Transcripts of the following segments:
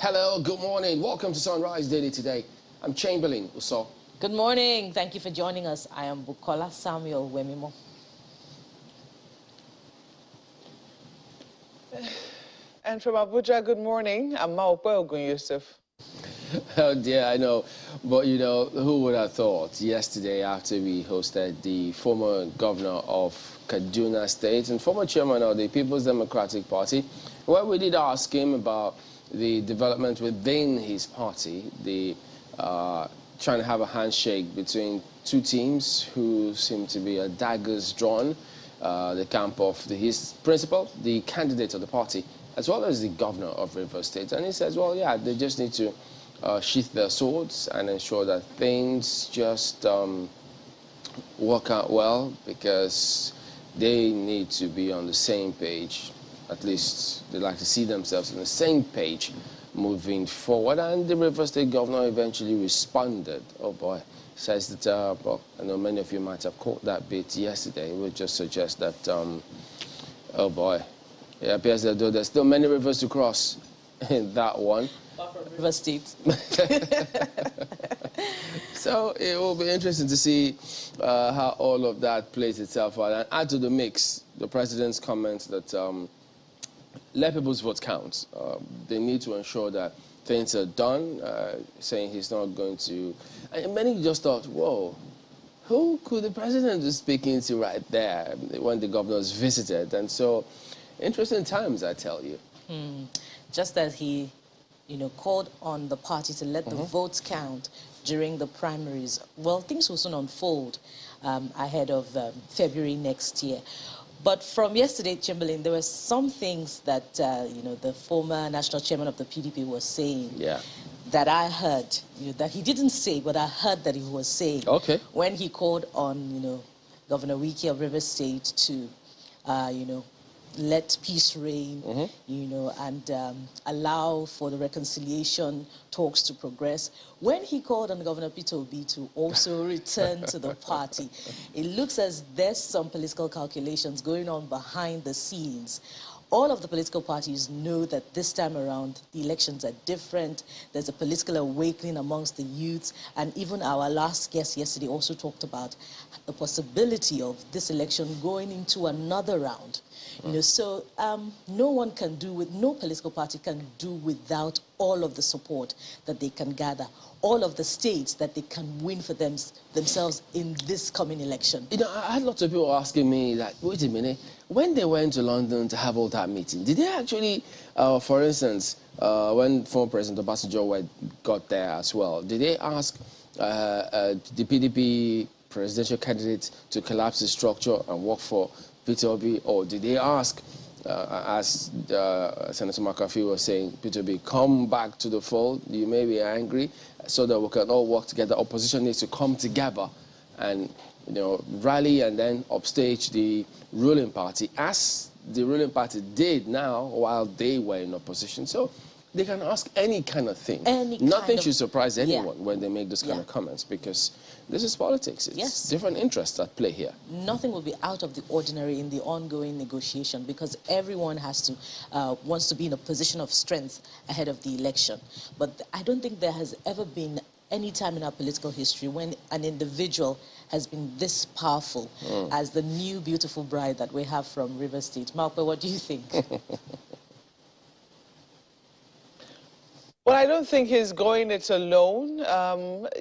Hello, good morning. Welcome to Sunrise Daily today. I'm Chamberlain Uso. Good morning. Thank you for joining us. I am Bukola Samuel Wemimo. And from Abuja, good morning. I'm Maope Ogun Yusuf. Oh dear, I know. But you know, who would have thought yesterday after we hosted the former governor of Kaduna State and former chairman of the People's Democratic Party, where we did ask him about the development within his party, the trying to have a handshake between two teams who seem to be daggers drawn, the camp of his principal, the candidate of the party, as well as the governor of Rivers State. And he says, well, yeah, they just need to sheath their swords and ensure that things just work out well, because they need to be on the same page. At least they like to see themselves on the same page moving forward. And the Rivers State governor eventually responded. Oh boy, says that, well, I know many of you might have caught that bit yesterday. It would just suggest that, oh boy, it appears that though there's still many rivers to cross in that one. River State. So it will be interesting to see how all of that plays itself out. And add to the mix the president's comments that let people's votes count. They need to ensure that things are done, saying he's not going to... And many just thought, whoa, who could the president be speaking to right there when the governors visited? And so, interesting times, I tell you. Just as he, called on the party to let the votes count during the primaries, well, things will soon unfold ahead of February next year. But from yesterday, Chamberlain, there were some things that, the former national chairman of the PDP was saying that I heard, that he didn't say, but I heard that he was saying. Okay. When he called on, Governor Wike of Rivers State to, let peace reign, and allow for the reconciliation talks to progress. When he called on Governor Peter Obi to also return to the party, it looks as there's some political calculations going on behind the scenes. All of the political parties know that this time around, the elections are different. There's a political awakening amongst the youths. And even our last guest yesterday also talked about the possibility of this election going into another round. So no political party can do without all of the support that they can gather, all of the states that they can win for themselves in this coming election. I had lots of people asking me that, wait a minute, when they went to London to have all that meeting, did they actually, for instance, when former President Obasanjo got there as well, did they ask the PDP presidential candidate to collapse the structure and work for Peter Obi, or did they ask, as Senator McAfee was saying, Peter Obi, come back to the fold, you may be angry, so that we can all work together. Opposition needs to come together and rally and then upstage the ruling party, as the ruling party did now while they were in opposition. So they can ask any kind of thing. Nothing should surprise anyone when they make those kind of comments, because this is politics. It's different interests at play here. Nothing will be out of the ordinary in the ongoing negotiation, because everyone wants to be in a position of strength ahead of the election. But I don't think there has ever been any time in our political history when an individual has been this powerful as the new beautiful bride that we have from Rivers State. Malpe, what do you think? Well, I don't think he's going it alone.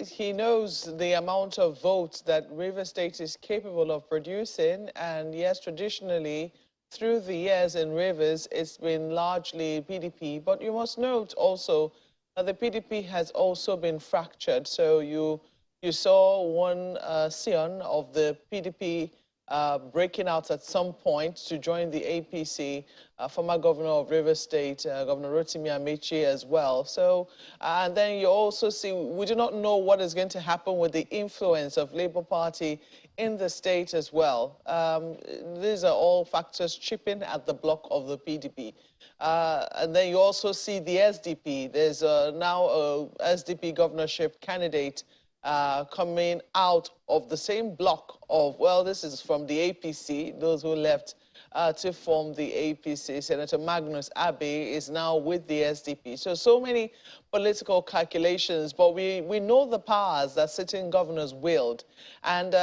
He knows the amount of votes that Rivers State is capable of producing. And yes, traditionally, through the years in Rivers, it's been largely PDP. But you must note also that the PDP has also been fractured. So you saw one scion of the PDP breaking out at some point to join the APC, former governor of Rivers State, Governor Rotimi Amechi as well. So, and then you also see, we do not know what is going to happen with the influence of Labour Party in the state as well. These are all factors chipping at the block of the PDP. And then you also see the SDP. There's now a SDP governorship candidate coming out of the same block of, well, this is from the APC, those who left to form the APC. Senator Magnus Abbey is now with the SDP. So many political calculations, but we know the powers that sitting governors wield. And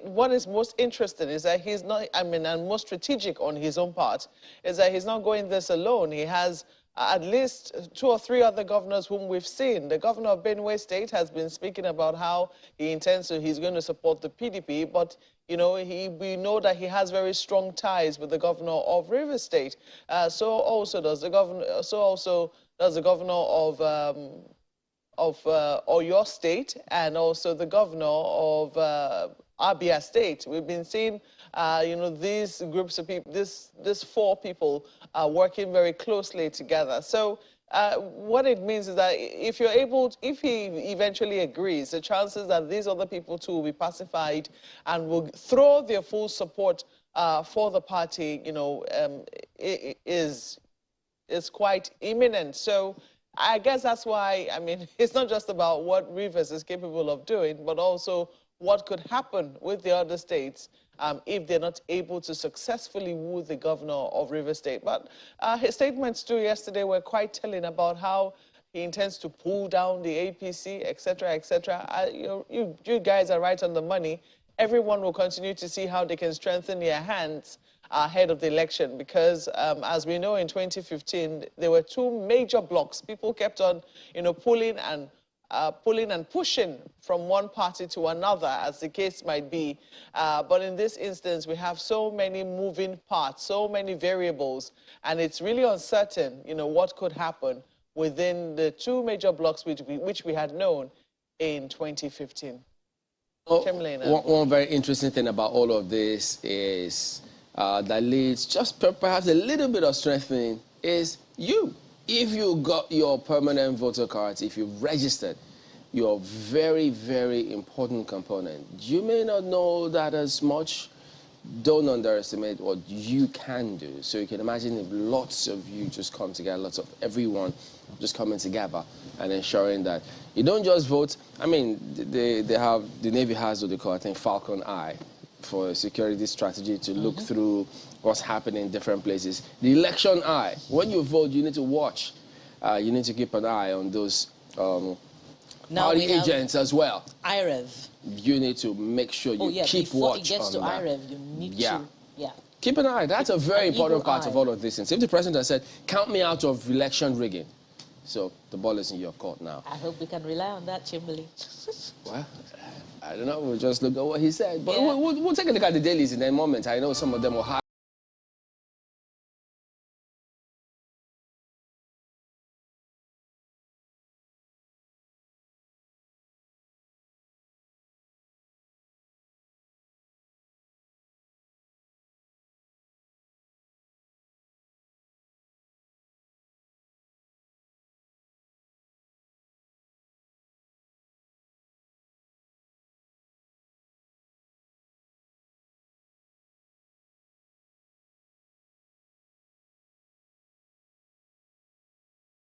what is most interesting is that he's not, and most strategic on his own part, is that he's not going this alone. He has at least 2 or 3 other governors whom we've seen. The governor of Benue State has been speaking about how he's going to support the PDP, but you know, we know that he has very strong ties with the governor of Rivers State. So also does the governor of Oyo State, and also the governor of Abia State. We've been seeing, you know, these groups of people, these 4 people working very closely together. So what it means is that if he eventually agrees, the chances that these other people too will be pacified and will throw their full support for the party, you know, is quite imminent. So I guess that's why, I mean, it's not just about what Rivers is capable of doing, but also what could happen with the other states if they're not able to successfully woo the governor of Rivers State. But his statements too yesterday were quite telling about how he intends to pull down the APC, etc., etc. You guys are right on the money. Everyone will continue to see how they can strengthen their hands ahead of the election, because as we know, in 2015 there were 2 major blocks. People kept on, you know, pulling and pushing from one party to another, as the case might be. But in this instance, we have so many moving parts, so many variables, and it's really uncertain, you know, what could happen within the 2 major blocks which we had known in 2015. One very interesting thing about all of this is that leads just perhaps a little bit of strengthening is you. If you got your permanent voter card, if you've registered, you're a very, very important component. You may not know that as much. Don't underestimate what you can do. So you can imagine if lots of you just come together, lots of everyone just coming together and ensuring that you don't just vote. I mean, the Navy has what they call, I think, Falcon Eye, for a security strategy to look through what's happening in different places. The election eye, when you vote, you need to watch. You need to keep an eye on those party agents as well. IREV. You need to make sure you keep watch on that. Before it gets to IREV, you need to, keep an eye. That's a very important part of all of this. And if the president has said, count me out of election rigging. So the ball is in your court now. I hope we can rely on that, Chamberlain. Well, I don't know. We'll just look at what he said. But we'll take a look at the dailies in a moment. I know some of them will hide.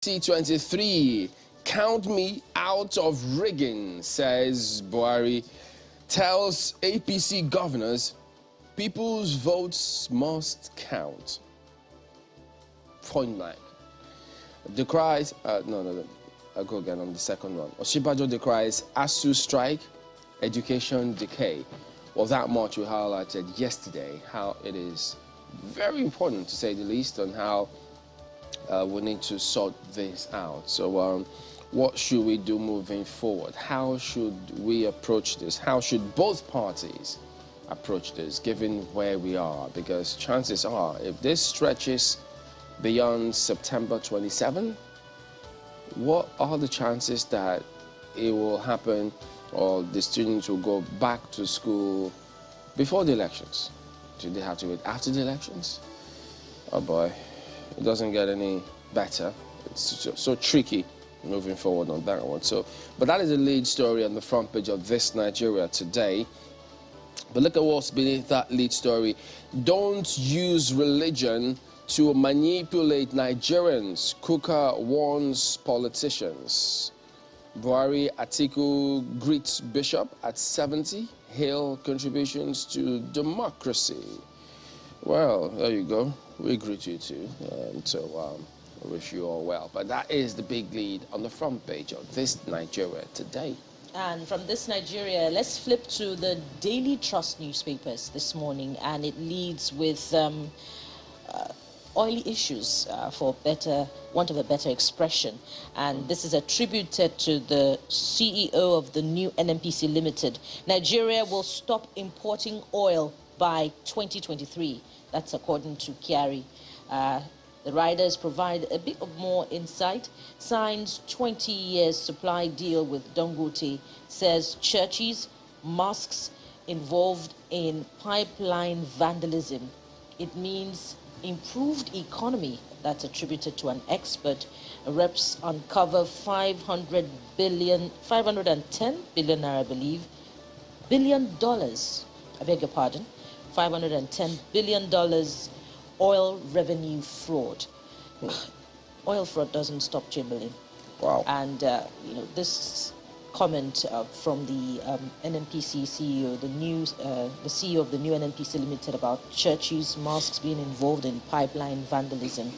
C23, count me out of rigging, says Buhari, tells APC governors people's votes must count. Point blank. Decries, no, I'll go again on the second one. Oshibajo decries ASUU strike, education decay. Well, that much we highlighted yesterday, how it is very important, to say the least, on how we need to sort this out. So what should we do moving forward? How should we approach this? How should both parties approach this, given where we are? Because chances are, if this stretches beyond September 27, what are the chances that it will happen, or the students will go back to school before the elections? Do they have to wait after the elections? Oh boy. It doesn't get any better. It's so tricky moving forward on that one. So, but that is the lead story on the front page of This Nigeria Today. But look at what's beneath that lead story. Don't use religion to manipulate Nigerians, Kuka warns politicians. Buhari Atiku greets Bishop at 70, hail contributions to democracy. Well, there you go. We greet you too. I wish you all well. But that is the big lead on the front page of this Nigeria Today. And from this Nigeria, let's flip to the Daily Trust newspapers this morning, and it leads with oily issues, for want of a better expression. And this is attributed to the CEO of the new NNPC Limited. Nigeria will stop importing oil by 2023. That's according to Kyari. The riders provide a bit of more insight. Signs 20 years supply deal with Dangote. Says churches, mosques involved in pipeline vandalism. It means improved economy. That's attributed to an expert. Reps uncover 510 billion, I believe, billion dollars. I beg your pardon. $510 billion oil revenue fraud. Oil fraud doesn't stop, Chamberlain. Wow. And this comment from the NNPC CEO, the CEO of the new NNPC Limited, about churches, mosques being involved in pipeline vandalism.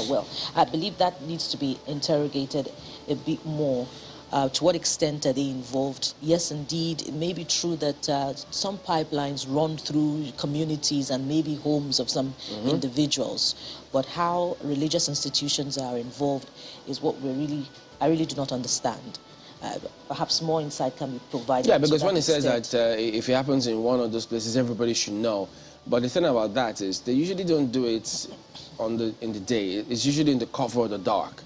Well, I believe that needs to be interrogated a bit more. To what extent are they involved? Yes, indeed, it may be true that some pipelines run through communities and maybe homes of some individuals, but how religious institutions are involved is what I really do not understand. Perhaps more insight can be provided. Yeah, because when it says that if it happens in one of those places, everybody should know. But the thing about that is they usually don't do it in the day. It's usually in the cover of the dark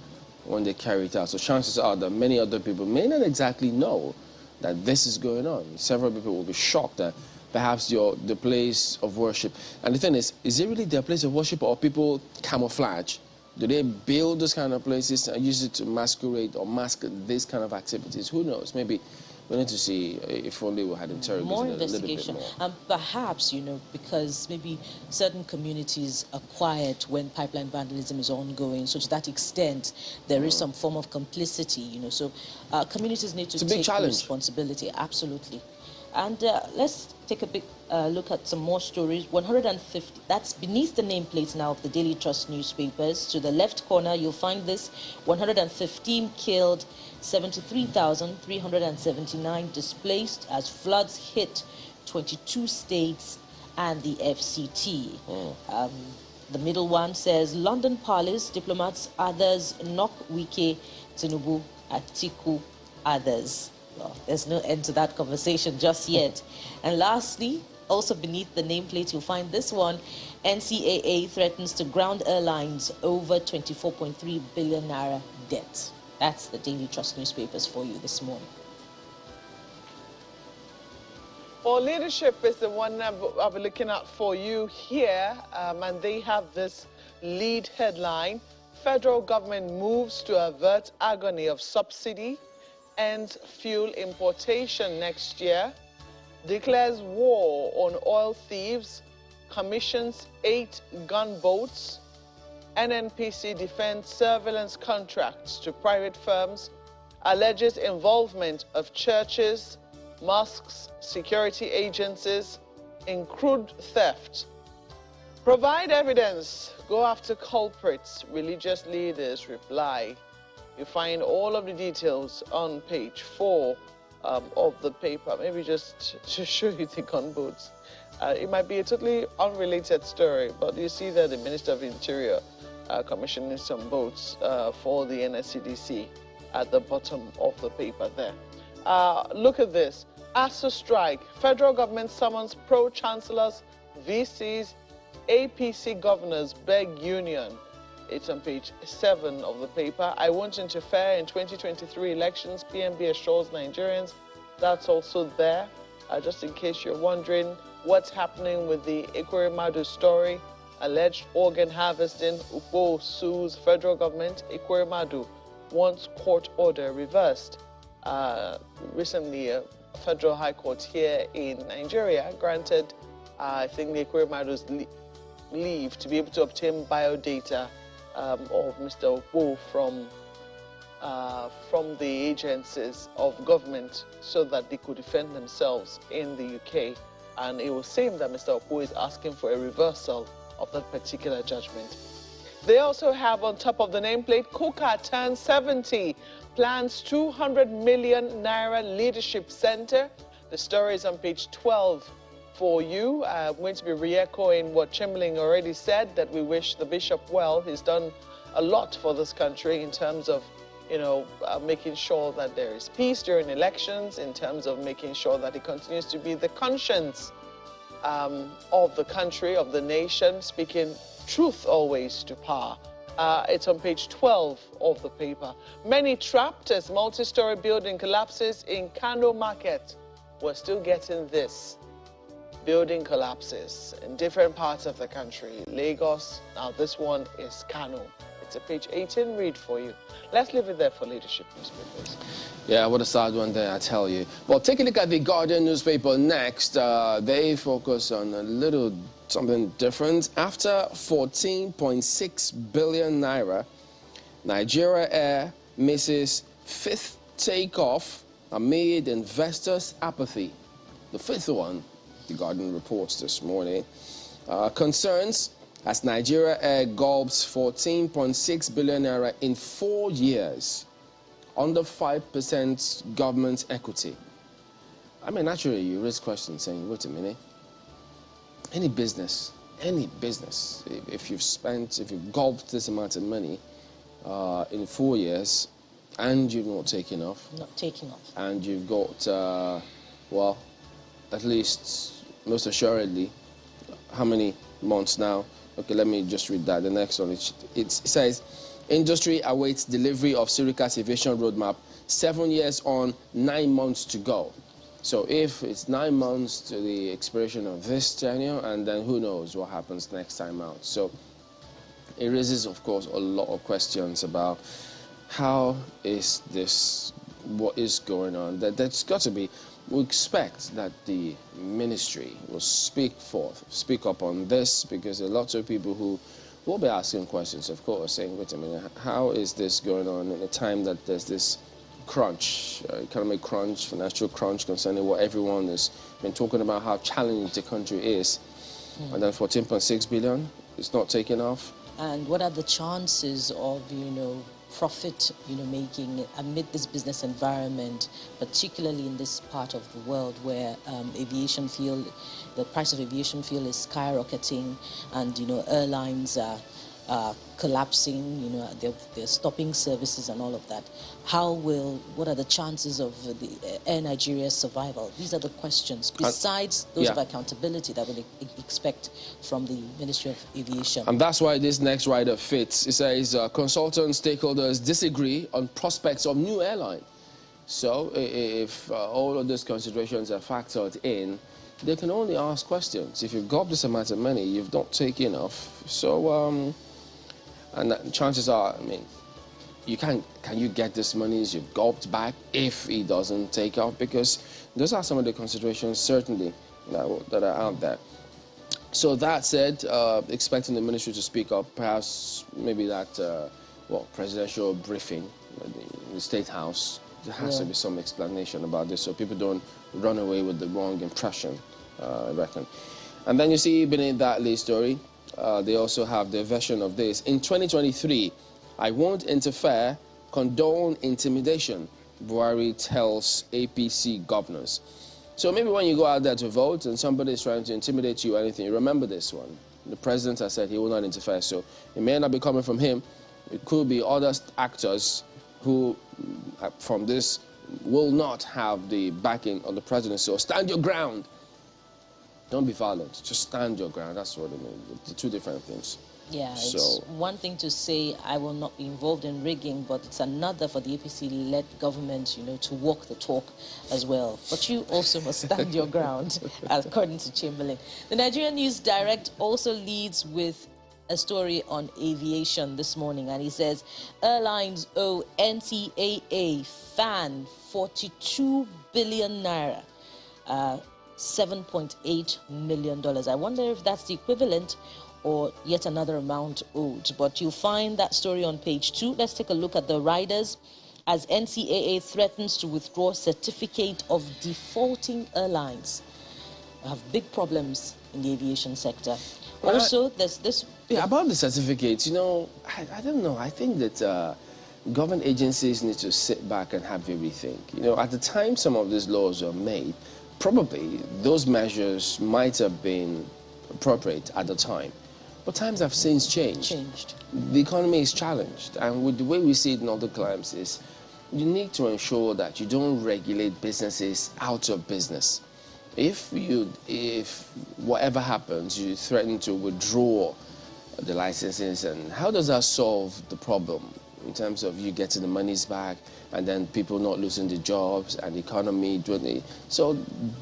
when they carry it out. So chances are that many other people may not exactly know that this is going on. Several people will be shocked that perhaps the place of worship. And the thing is it really their place of worship, or people camouflage? Do they build those kind of places and use it to masquerade or mask these kind of activities? Who knows? Maybe we need to see if only we had interrogated more a investigation. little bit more. Perhaps, because maybe certain communities are quiet when pipeline vandalism is ongoing. So to that extent, there is some form of complicity. So communities need to take responsibility. Absolutely. And let's take a big look at some more stories. 150, that's beneath the nameplate now of the Daily Trust newspapers. To the left corner, you'll find this: 115 killed, 73,379 displaced as floods hit 22 states and the FCT. The middle one says London Palace, diplomats, others knock Wike, Tinubu, Atiku, others. Well, there's no end to that conversation just yet. And lastly, also beneath the nameplate, you'll find this one: NCAA threatens to ground airlines over 24.3 billion naira debt. That's the Daily Trust newspapers for you this morning. Well, leadership is the one I'll be looking at for you here, and they have this lead headline: federal government moves to avert agony of subsidy, ends fuel importation next year, declares war on oil thieves, commissions 8 gunboats, NNPC defends surveillance contracts to private firms, alleges involvement of churches, mosques, security agencies in crude theft. Provide evidence, go after culprits, religious leaders reply. You find all of the details on page 4 of the paper. Maybe just to show you the gunboats. It might be a totally unrelated story, but you see that the Minister of Interior commissioning some boats for the NSCDC at the bottom of the paper there. Look at this. ASUU strike. Federal government summons pro-chancellors, VCs, APC governors beg union. It's on page 7 of the paper. I won't interfere in 2023 elections, PMB assures Nigerians. That's also there. Just in case you're wondering what's happening with the Ikweremadu story, alleged organ harvesting, Upo sues federal government. Ikweremadu wants court order reversed. Recently, a federal high court here in Nigeria granted, I think, the Ikweremadu's leave to be able to obtain biodata of Mr. Wu from the agencies of government so that they could defend themselves in the UK. And it would seem that Mr. Oku is asking for a reversal of that particular judgment. They also have on top of the nameplate, Kuka turns 70, plans 200 million naira leadership center. The story is on page 12 for you. I'm going to be re-echoing what Chamberlain already said, that we wish the bishop well. He's done a lot for this country in terms of, making sure that there is peace during elections, in terms of making sure that he continues to be the conscience of the country, of the nation, speaking truth always to power. It's on page 12 of the paper. Many trapped as multi-story building collapses in Kano market. We're still getting this. Building collapses in different parts of the country. Lagos, now this one is Kano. It's a page 18 read for you. Let's leave it there for leadership newspapers. Yeah, what a sad one there, I tell you. Well, take a look at the Guardian newspaper next. They focus on a little something different. After 14.6 billion naira, Nigeria Air misses fifth takeoff amid investors' apathy. The fifth one, the Guardian reports this morning. Concerns as Nigeria Air gulps 14.6 billion naira in 4 years, under 5% government equity. I mean, naturally, you raise questions saying, wait a minute, any business, if you've gulped this amount of money in 4 years and you've not taken off. Not taking off. And you've got, well, at least, most assuredly, how many months now? Okay, let me just read that. The next one, it says, industry awaits delivery of Sirica's aviation roadmap, 7 years on, 9 months to go. So if it's 9 months to the expiration of this tenure, and then who knows what happens next time out. So it raises, of course, a lot of questions about how is this, what is going on. That's got to be, we expect that the ministry will speak up on this, because there are lots of people who will be asking questions, of course, saying, wait a minute, how is this going on in a time that there's this crunch, economic crunch, financial crunch concerning what everyone has been talking about, how challenging the country is. And then 14.6 billion, it's not taking off. And what are the chances of, profit, making amid this business environment, particularly in this part of the world where aviation fuel, the price of aviation fuel is skyrocketing, and airlines are collapsing, they're stopping services and all of that. What are the chances of the Air Nigeria's survival? These are the questions, besides those of accountability that we expect from the Ministry of Aviation. And that's why this next rider fits. It says consultant stakeholders disagree on prospects of new airline. So if all of these considerations are factored in, they can only ask questions. If you've got this amount of money, you've not taken enough. So, and chances are, I mean, can you get this money as you've gulped back if he doesn't take off? Because those are some of the considerations, certainly, that are out there. So that said, expecting the ministry to speak up, perhaps maybe that, presidential briefing in the State House, there has to be some explanation about this so people don't run away with the wrong impression, I reckon. And then you see beneath that lead story, they also have their version of this. In 2023, I won't interfere, condone intimidation, Buhari tells APC governors. So maybe when you go out there to vote and somebody is trying to intimidate you or anything, you remember this one. The president has said he will not interfere, so it may not be coming from him. It could be other actors who, from this, will not have the backing of the president. So stand your ground. Don't be violent. Just stand your ground. That's what it means. The two different things. Yeah, it's one thing to say I will not be involved in rigging, but it's another for the APC-led government, to walk the talk as well. But you also must stand your ground, according to Chamberlain. The Nigerian News Direct also leads with a story on aviation this morning, and he says, airlines owe NTAA fan 42 billion naira. $7.8 million. I wonder if that's the equivalent or yet another amount owed. But you'll find that story on page 2. Let's take a look at the riders as NCAA threatens to withdraw certificate of defaulting airlines. We have big problems in the aviation sector. Also, there's this... Yeah, about the certificates, you know, I don't know. I think that government agencies need to sit back and have a rethink. You know, at the time some of these laws were made, probably those measures might have been appropriate at the time. But times have since changed. The economy is challenged, and with the way we see it in other climes is you need to ensure that you don't regulate businesses out of business. If whatever happens, you threaten to withdraw the licenses, and how does that solve the problem in terms of you getting the monies back and then people not losing their jobs and the economy doing? So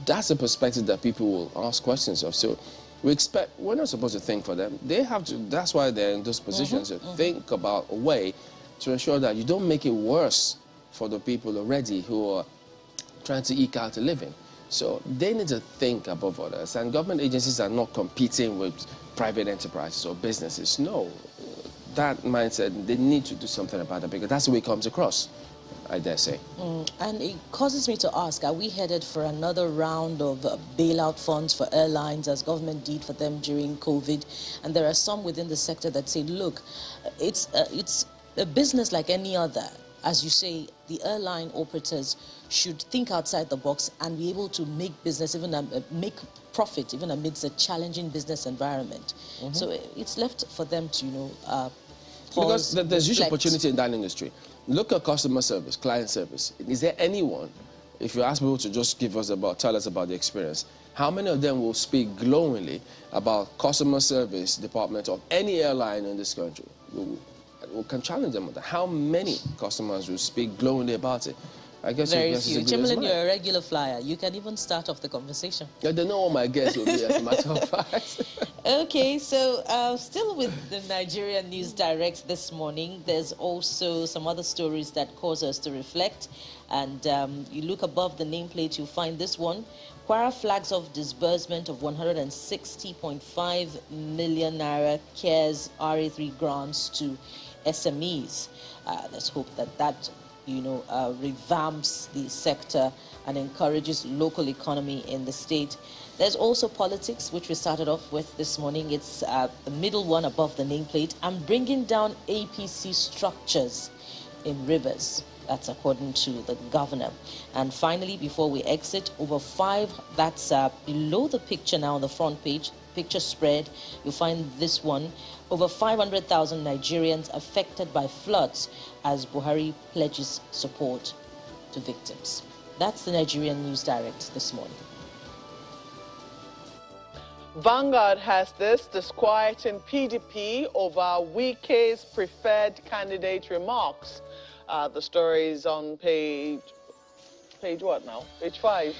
that's a perspective that people will ask questions of. So we're not supposed to think for them. They have to. That's why they're in those positions to think about a way to ensure that you don't make it worse for the people already who are trying to eke out a living. So they need to think above others, and government agencies are not competing with private enterprises or businesses. No, that mindset, they need to do something about it, because that's the way it comes across, I dare say. And it causes me to ask, are we headed for another round of bailout funds for airlines, as government did for them during COVID? And there are some within the sector that say, look, it's a business like any other. As you say, the airline operators should think outside the box and be able to make business, even make profit, even amidst a challenging business environment. So it's left for them to, you know, pause, because there's huge reflect. opportunity in that industry. Look at customer service, client service. Is there anyone, if you ask people to just tell us about the experience, how many of them will speak glowingly about customer service department of any airline in this country? We can challenge them on that. How many customers will speak glowingly about it? I guess very your guess few. is as good as Chamberlain, mine. you're a regular flyer. You can even start off the conversation. Yeah, they know what my guess will be, as a matter of fact. Okay, so still with the Nigerian News Direct this morning, there's also some other stories that cause us to reflect. And you look above the nameplate, you'll find this one. Kwara flags off disbursement of 160.5 million naira CARES RA3 grants to SMEs. Let's hope that you know, revamps the sector and encourages local economy in the state. There's also politics, which we started off with this morning. It's the middle one above the nameplate. And bringing down APC structures in rivers. That's according to the governor. And finally, before we exit, that's below the picture now on the front page, picture spread, you'll find this one. Over 500,000 Nigerians affected by floods as Buhari pledges support to victims. That's the Nigerian News Direct this morning. Vanguard has this: disquieting PDP over Wike's preferred candidate remarks. The story is on page what now? Page 5.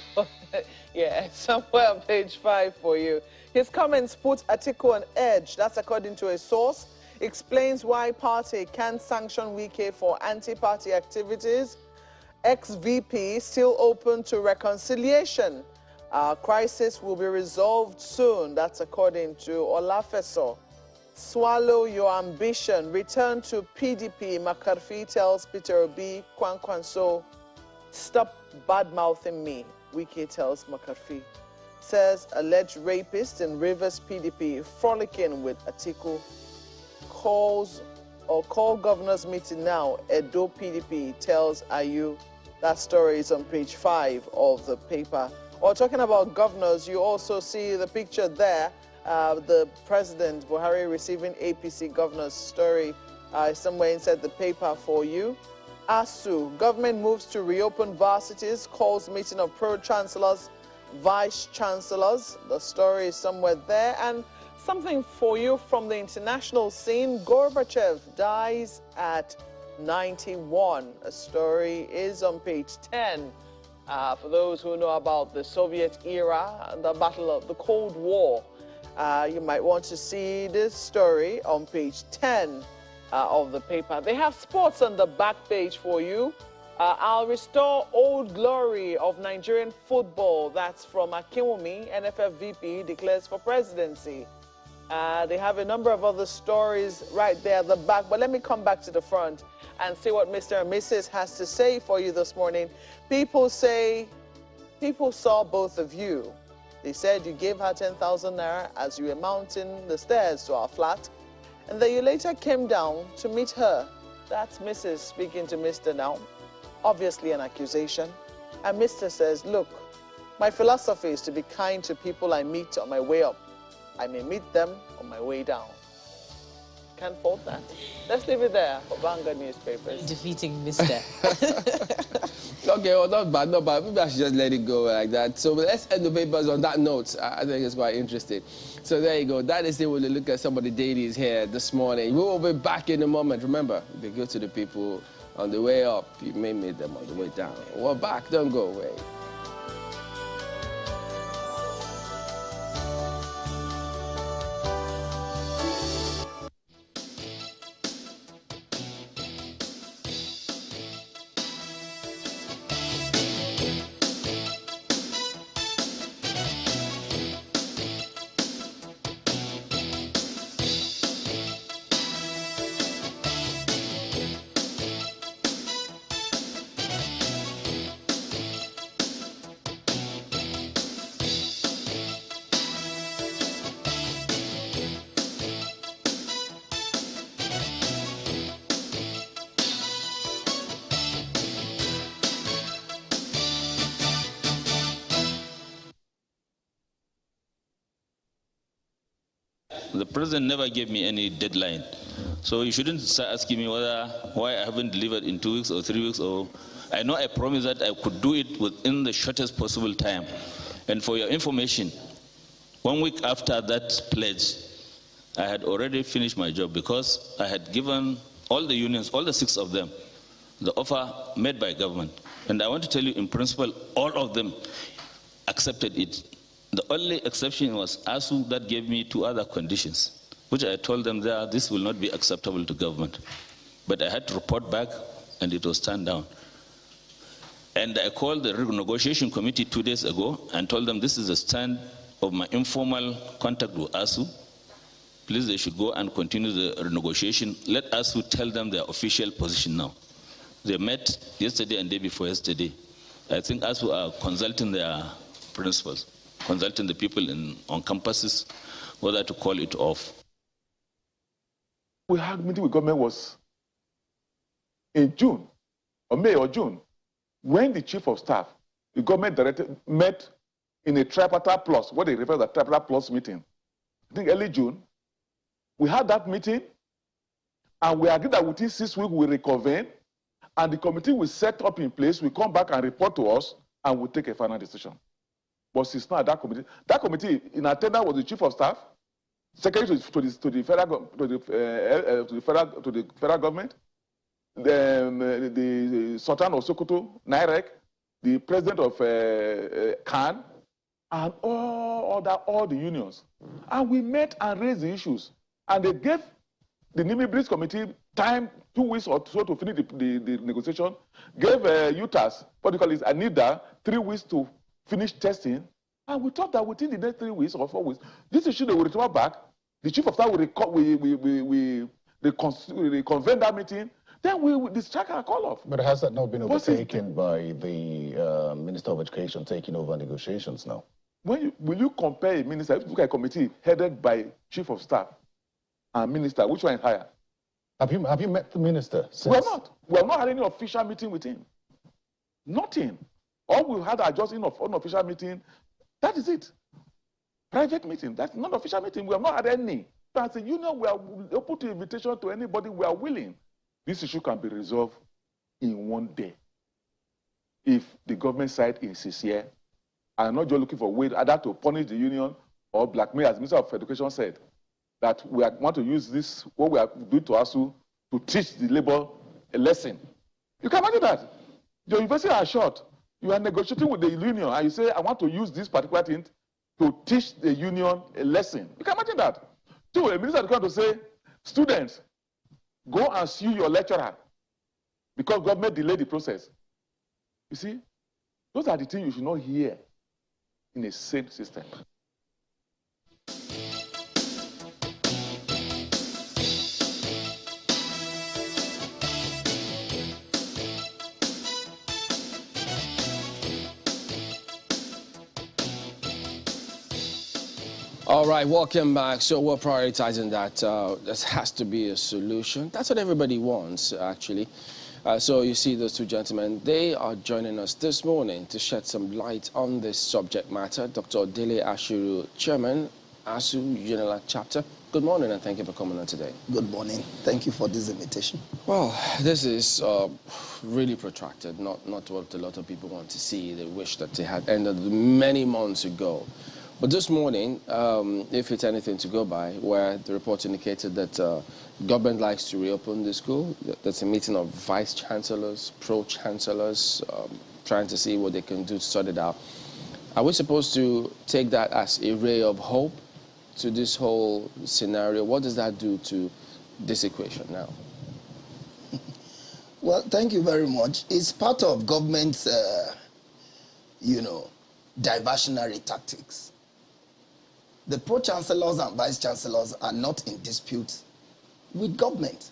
Yeah, it's somewhere on page 5 for you. His comments put Atiku on edge. That's according to a source. Explains why party can't sanction Wike for anti-party activities. Ex-VP still open to reconciliation. Crisis will be resolved soon. That's according to Olafeso. Swallow your ambition. Return to PDP. Makarfi tells Peter Obi, Kwankwanso, stop bad-mouthing me. Wike tells Makarfi. Says alleged rapist in Rivers PDP frolicking with Atiku. Call governor's meeting now. Edo PDP tells Ayu. That story is on page 5 of the paper. Or talking about governors, you also see the picture there. The president, Buhari, receiving APC governor's story somewhere inside the paper for you. ASUU, government moves to reopen varsities, calls meeting of pro-chancellors, vice-chancellors. The story is somewhere there. And something for you from the international scene. Gorbachev dies at 91. A story is on page 10. For those who know about the Soviet era, the battle of the Cold War, you might want to see this story on page 10 of the paper. They have sports on the back page for you. I'll restore old glory of Nigerian football. That's from Akinwumi, NFF VP, declares for presidency. They have a number of other stories right there at the back. But let me come back to the front and see what Mr. and Mrs. has to say for you this morning. People say, people saw both of you. They said you gave her 10,000 naira as you were mounting the stairs to our flat, and that you later came down to meet her. That's Mrs. speaking to Mr. now. Obviously an accusation. And Mr. says, look, my philosophy is to be kind to people I meet on my way up. I may meet them on my way down. Can't fault that. Let's leave it there for Vanguard newspapers. Defeating Mr. Okay, well, not bad, not bad. Maybe I should just let it go like that. So let's end the papers on that note. I think it's quite interesting. So there you go. That is it. We'll look at some of the dailies here this morning. We will be back in a moment. Remember, be good to the people on the way up. You may meet them on the way down. We're back. Don't go away. The president never gave me any deadline. So you shouldn't start asking me why I haven't delivered in 2 weeks or 3 weeks. Or I know I promised that I could do it within the shortest possible time. And for your information, 1 week after that pledge, I had already finished my job because I had given all the unions, all the 6 of them, the offer made by government. And I want to tell you, in principle, all of them accepted it. The only exception was ASUU that gave me 2 other conditions, which I told them that this will not be acceptable to government. But I had to report back, and it was turned down. And I called the renegotiation committee 2 days ago and told them this is the stand of my informal contact with ASUU. Please, they should go and continue the renegotiation. Let ASUU tell them their official position now. They met yesterday and day before yesterday. I think ASUU are consulting their principals, consulting the people on campuses whether to call it off. We had a meeting with government was in June, or May or June, when the chief of staff, the government director, met in a tripartite plus, what they refer to as a tripartite plus meeting. I think early June. We had that meeting, and we agreed that within 6 weeks we reconvene, and the committee will set up in place, will come back and report to us, and we'll take a final decision. But since now that committee in attendance was the chief of staff, secretary to the federal government, the Sultan of Sokoto, Nairek, the president of Khan, and all the unions. And we met and raised the issues. And they gave the Nimi Breeze Committee time, 2 weeks or so to finish the negotiation, gave UTAS, what do you call it, ANIDA, 3 weeks to finish testing. And we thought that within the next 3 weeks or 4 weeks, this issue they will return back. The chief of staff will reconvene that meeting. Then we will strike our call off. But has that not been overtaken by the Minister of Education taking over negotiations now? Will you compare a minister, if you look at a committee headed by chief of staff and minister, which one is higher? Have you met the minister since? We have not. We have not had any official meeting with him. Nothing. All we had are just unofficial meeting. That is it. Private meeting. That's not official meeting. We have not had any. As a union, we are open to invitation to anybody. We are willing. This issue can be resolved in 1 day. If the government side is sincere, and not just looking for ways either to punish the union or blackmail, as the Minister of Education said, that we want to use this, what we are doing to ASUU, to teach the labor a lesson. You can imagine that. Your university are short. You are negotiating with the union, and you say, I want to use this particular thing to teach the union a lesson. You can imagine that. So a minister is going to say, students, go and sue your lecturer because government delayed the process. You see, those are the things you should not hear in a sane system. All right, welcome back. So we're prioritizing that. There has to be a solution. That's what everybody wants, actually. So you see those two gentlemen, they are joining us this morning to shed some light on this subject matter. Dr. Dele Ashiru, Chairman, ASUU Unilag Chapter. Good morning and thank you for coming on today. Good morning. Thank you for this invitation. Well, this is really protracted, not what a lot of people want to see. They wish that they had ended many months ago. But this morning, if it's anything to go by, where the report indicated that government likes to reopen the school, that's a meeting of vice chancellors, pro-chancellors, trying to see what they can do to sort it out. Are we supposed to take that as a ray of hope to this whole scenario? What does that do to this equation now? Well, thank you very much. It's part of government's, diversionary tactics. The pro-chancellors and vice-chancellors are not in dispute with government.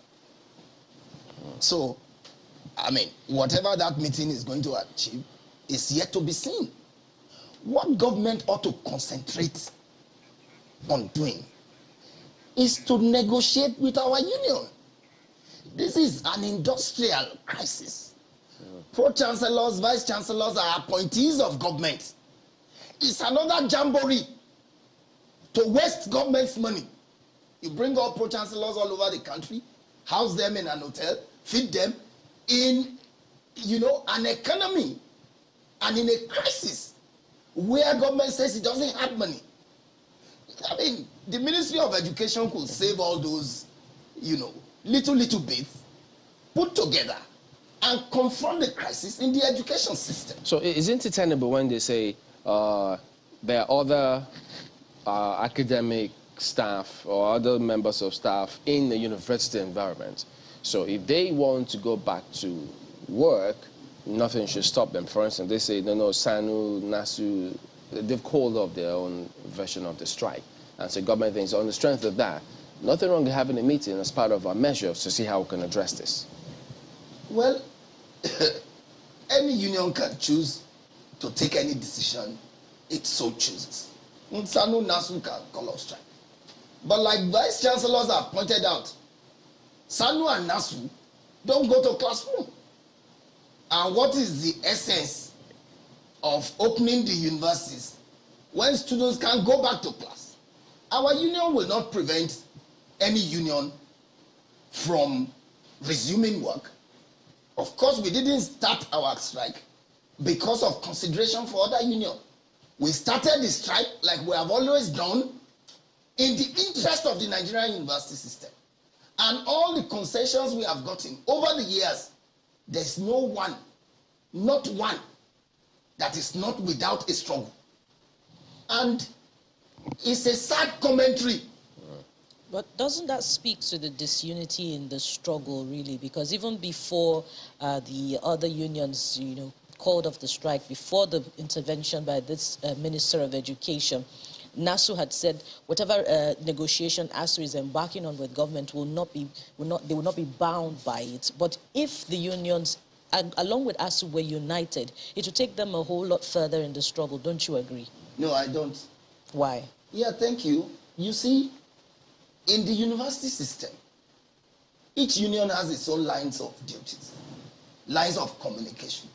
So, whatever that meeting is going to achieve is yet to be seen. What government ought to concentrate on doing is to negotiate with our union. This is an industrial crisis. Pro-chancellors, vice-chancellors are appointees of government. It's another jamboree to waste government's money. You bring up pro-chancellors all over the country, house them in an hotel, feed them in, an economy and in a crisis where government says it doesn't have money. The Ministry of Education could save all those, little bits, put together, and confront the crisis in the education system. So isn't it tenable when they say there are other academic staff or other members of staff in the university environment? So if they want to go back to work, nothing should stop them. For instance, they say, no, SANU, NASU, they've called off their own version of the strike. And so government thinks on the strength of that, nothing wrong with having a meeting as part of our measures to see how we can address this. Well, any union can choose to take any decision it so chooses. SANU, NASU can call off strike. But like vice chancellors have pointed out, SANU and NASU don't go to classroom. And what is the essence of opening the universities when students can go back to class? Our union will not prevent any union from resuming work. Of course, we didn't start our strike because of consideration for other unions. We started the strike like we have always done in the interest of the Nigerian university system. And all the concessions we have gotten over the years, there's no one, not one, that is not without a struggle. And it's a sad commentary. But doesn't that speak to the disunity in the struggle, really? Because even before the other unions, called off the strike, before the intervention by this Minister of Education, NASU had said whatever negotiation ASUU is embarking on with government they will not be bound by it. But if the unions, along with ASUU, were united, it would take them a whole lot further in the struggle. Don't you agree? No, I don't. Why? Yeah, thank you. You see, in the university system, each union has its own lines of duties, lines of communication,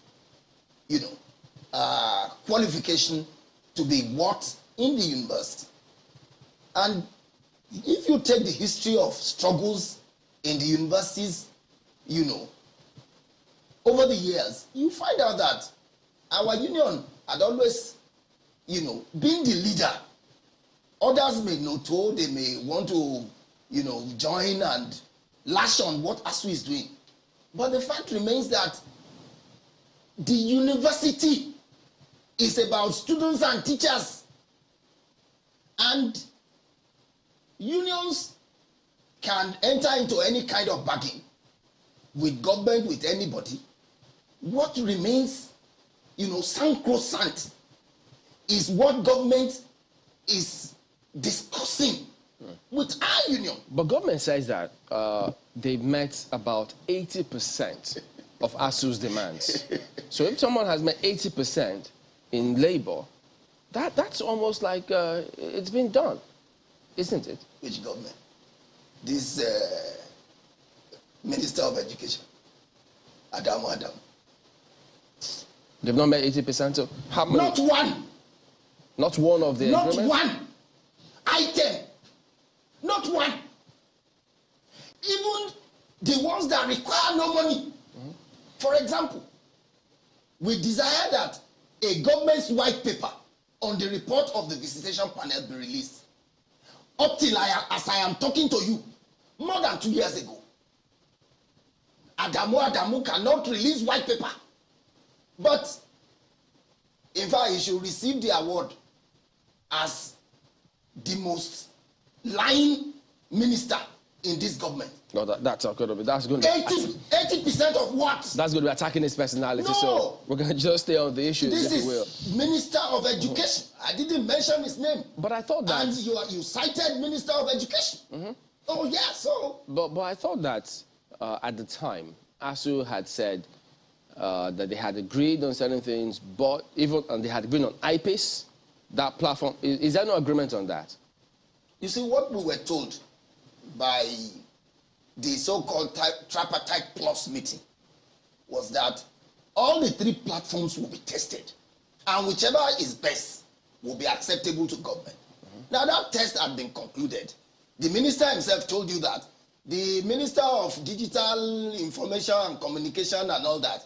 qualification to be what in the university. And if you take the history of struggles in the universities, over the years, you find out that our union had always, been the leader. Others may not, they may want to, join and lash on what ASUU is doing. But the fact remains that the university is about students and teachers. And unions can enter into any kind of bargain with government, with anybody. What remains, sacrosanct is what government is discussing with our union. But government says that they've met about 80% of ASUU's demands. So if someone has met 80% in labor, that's almost like it's been done. Isn't it? Which government? This Minister of Education, Adam. They've not met 80%. So how many? Not one. Not one of the Not agreement? one item. Not one. Even the ones that require no money. For example, we desire that a government's white paper on the report of the visitation panel be released. Up till as I am talking to you, more than 2 years ago, Adamu cannot release white paper. But, in fact, he should receive the award as the most lying minister in this government. No, that's not going to be. That's going to be 80% of what? That's going to be attacking his personality. No. So we're going to just stay on the issue, This if you will. is Minister of Education. I didn't mention his name. But I thought that. And you cited Minister of Education. Oh yeah, so. But I thought that at the time, ASUU had said that they had agreed on certain things, but and they had agreed on IPIS, that platform. Is there no agreement on that? You see, what we were told by the so-called tripartite plus meeting was that all the 3 platforms will be tested, and whichever is best will be acceptable to government. Now that test had been concluded. The minister himself told you that. The Minister of Digital Information and Communication and all that,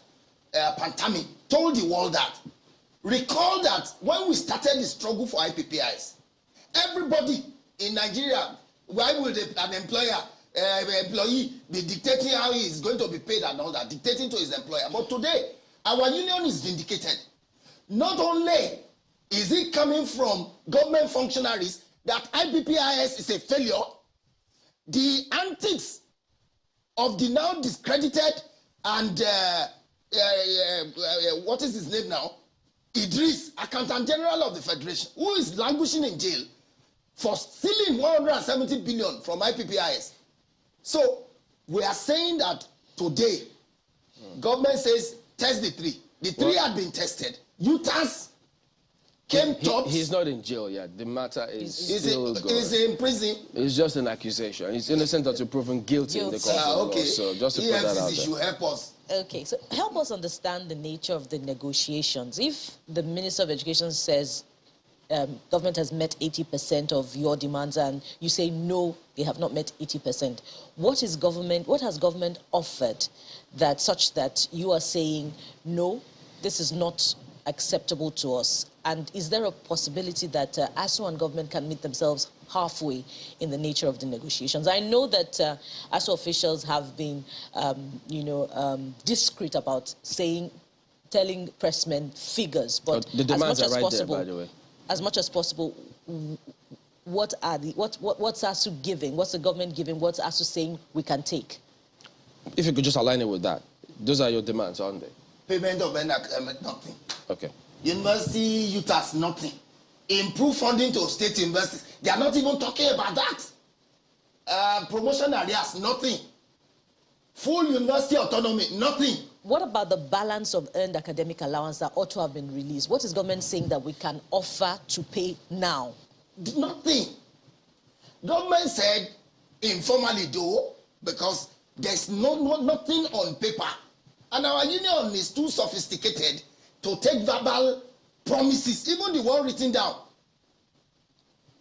Pantami, told the world that. Recall that when we started the struggle for IPPIs, everybody in Nigeria, why would an employee be dictating how he is going to be paid and all that, dictating to his employer? But today, our union is vindicated. Not only is it coming from government functionaries that IPPIS is a failure, the antics of the now discredited and what is his name now? Idris, Accountant General of the Federation, who is languishing in jail for stealing 170 billion from IPPIS. So we are saying that today, government says test the 3. The 3 had been tested. UTAS came top. He's not in jail yet. The matter is still going. He's in prison. It's just an accusation. He's innocent until proven guilty in the court of law. Okay. So just to put that out there. should help us. Okay, so help us understand the nature of the negotiations. If the Minister of Education says government has met 80% of your demands and you say no, they have not met 80%, what has government offered that such that you are saying no, this is not acceptable to us? And is there a possibility that ASUU and government can meet themselves halfway in the nature of the negotiations? I know that ASUU officials have been, discreet about telling pressmen figures, but the demands are right there, by the way. As much as possible, what's ASUU giving? What's the government giving? What's ASUU saying we can take? If you could just align it with that. Those are your demands, aren't they? Payment of nothing. Okay. University UTAS, nothing. Improve funding to state universities. They are not even talking about that. Promotion areas, nothing. Full university autonomy, nothing. What about the balance of earned academic allowance that ought to have been released? What is government saying that we can offer to pay now? Nothing. Government said, informally though, because there's nothing on paper. And our union is too sophisticated to take verbal promises, even the one written down,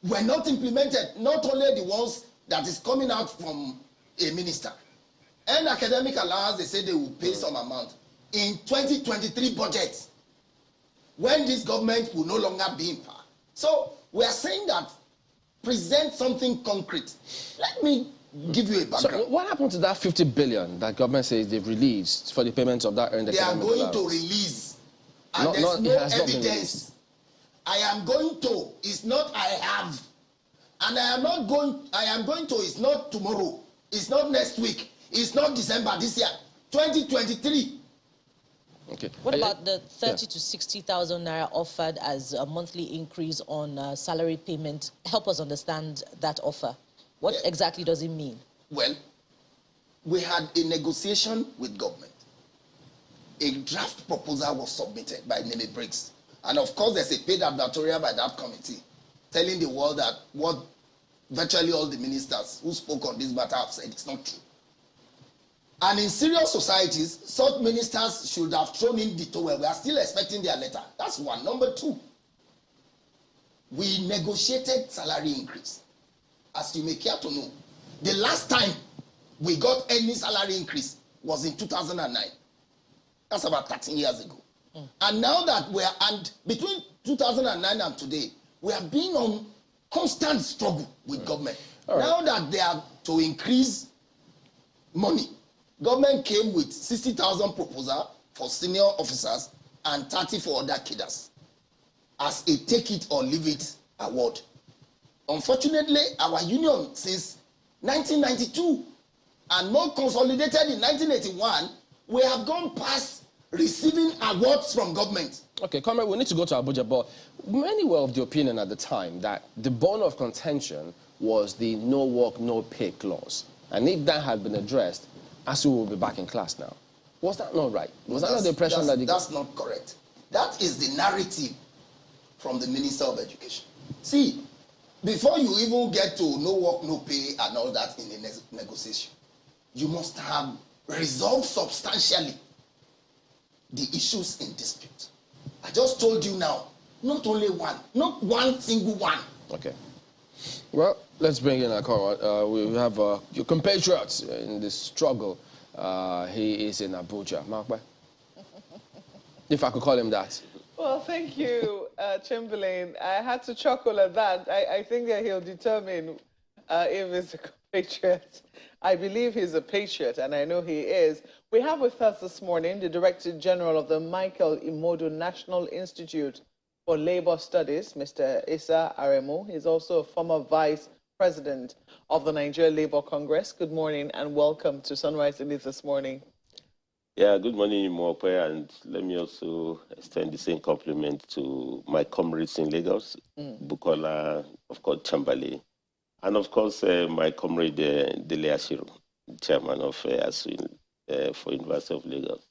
were not implemented, not only the ones that is coming out from a minister. And academic allowance, they say they will pay some amount. In 2023 budget, when this government will no longer be in power. So we are saying that present something concrete. Let me give you a background. So what happened to that 50 billion that government says they've released for the payment of that earned academic allowance? They are going to release. And there's no evidence. I am going to. It's not I have. And I am going to. It's not tomorrow. It's not next week. It's not December this year. 2023. Okay. What about the 30 to 60,000 naira offered as a monthly increase on salary payment? Help us understand that offer. What exactly does it mean? Well, we had a negotiation with government. A draft proposal was submitted by Nene Briggs. And of course, there's a paid advertorial by that committee telling the world that what virtually all the ministers who spoke on this matter have said it's not true. And in serious societies, such ministers should have thrown in the towel. We are still expecting their letter. That's one. Number two, we negotiated salary increase. As you may care to know, the last time we got any salary increase was in 2009. That's about 13 years ago. And now that and between 2009 and today, we have been on constant struggle with government. Now that they are to increase money, government came with 60,000 proposal for senior officers and 30 for other cadres as a take it or leave it award. Unfortunately, our union since 1992 and more consolidated in 1981, we have gone past receiving awards from government. Okay, comrade, we need to go to Abuja, but many were of the opinion at the time that the bone of contention was the no work, no pay clause. And if that had been addressed, ASUU will be back in class now. Was that not right? Was that not the impression that... That's not correct. That is the narrative from the Minister of Education. See, before you even get to no work, no pay and all that in the negotiation, you must have resolved substantially the issues in dispute. I just told you now, not only one, not one single one. Okay. Well, let's bring in our comrade. We have your compatriot in this struggle. He is in Abuja. Mark, if I could call him that. Well, thank you, Chamberlain. I had to chuckle at that. I think that he'll determine if he's a compatriot. I believe he's a patriot, and I know he is. We have with us this morning the Director General of the Michael Imodu National Institute for Labor Studies, Mr. Issa Aremu. He's also a former Vice President of the Nigeria Labour Congress. Good morning and welcome to Sunrise Elite this morning. Yeah, good morning, Mokwe, and let me also extend the same compliment to my comrades in Lagos, Bukola, of course, Chambale, and of course, my comrade Dele Ashiru, chairman of ASUU for University of Lagos.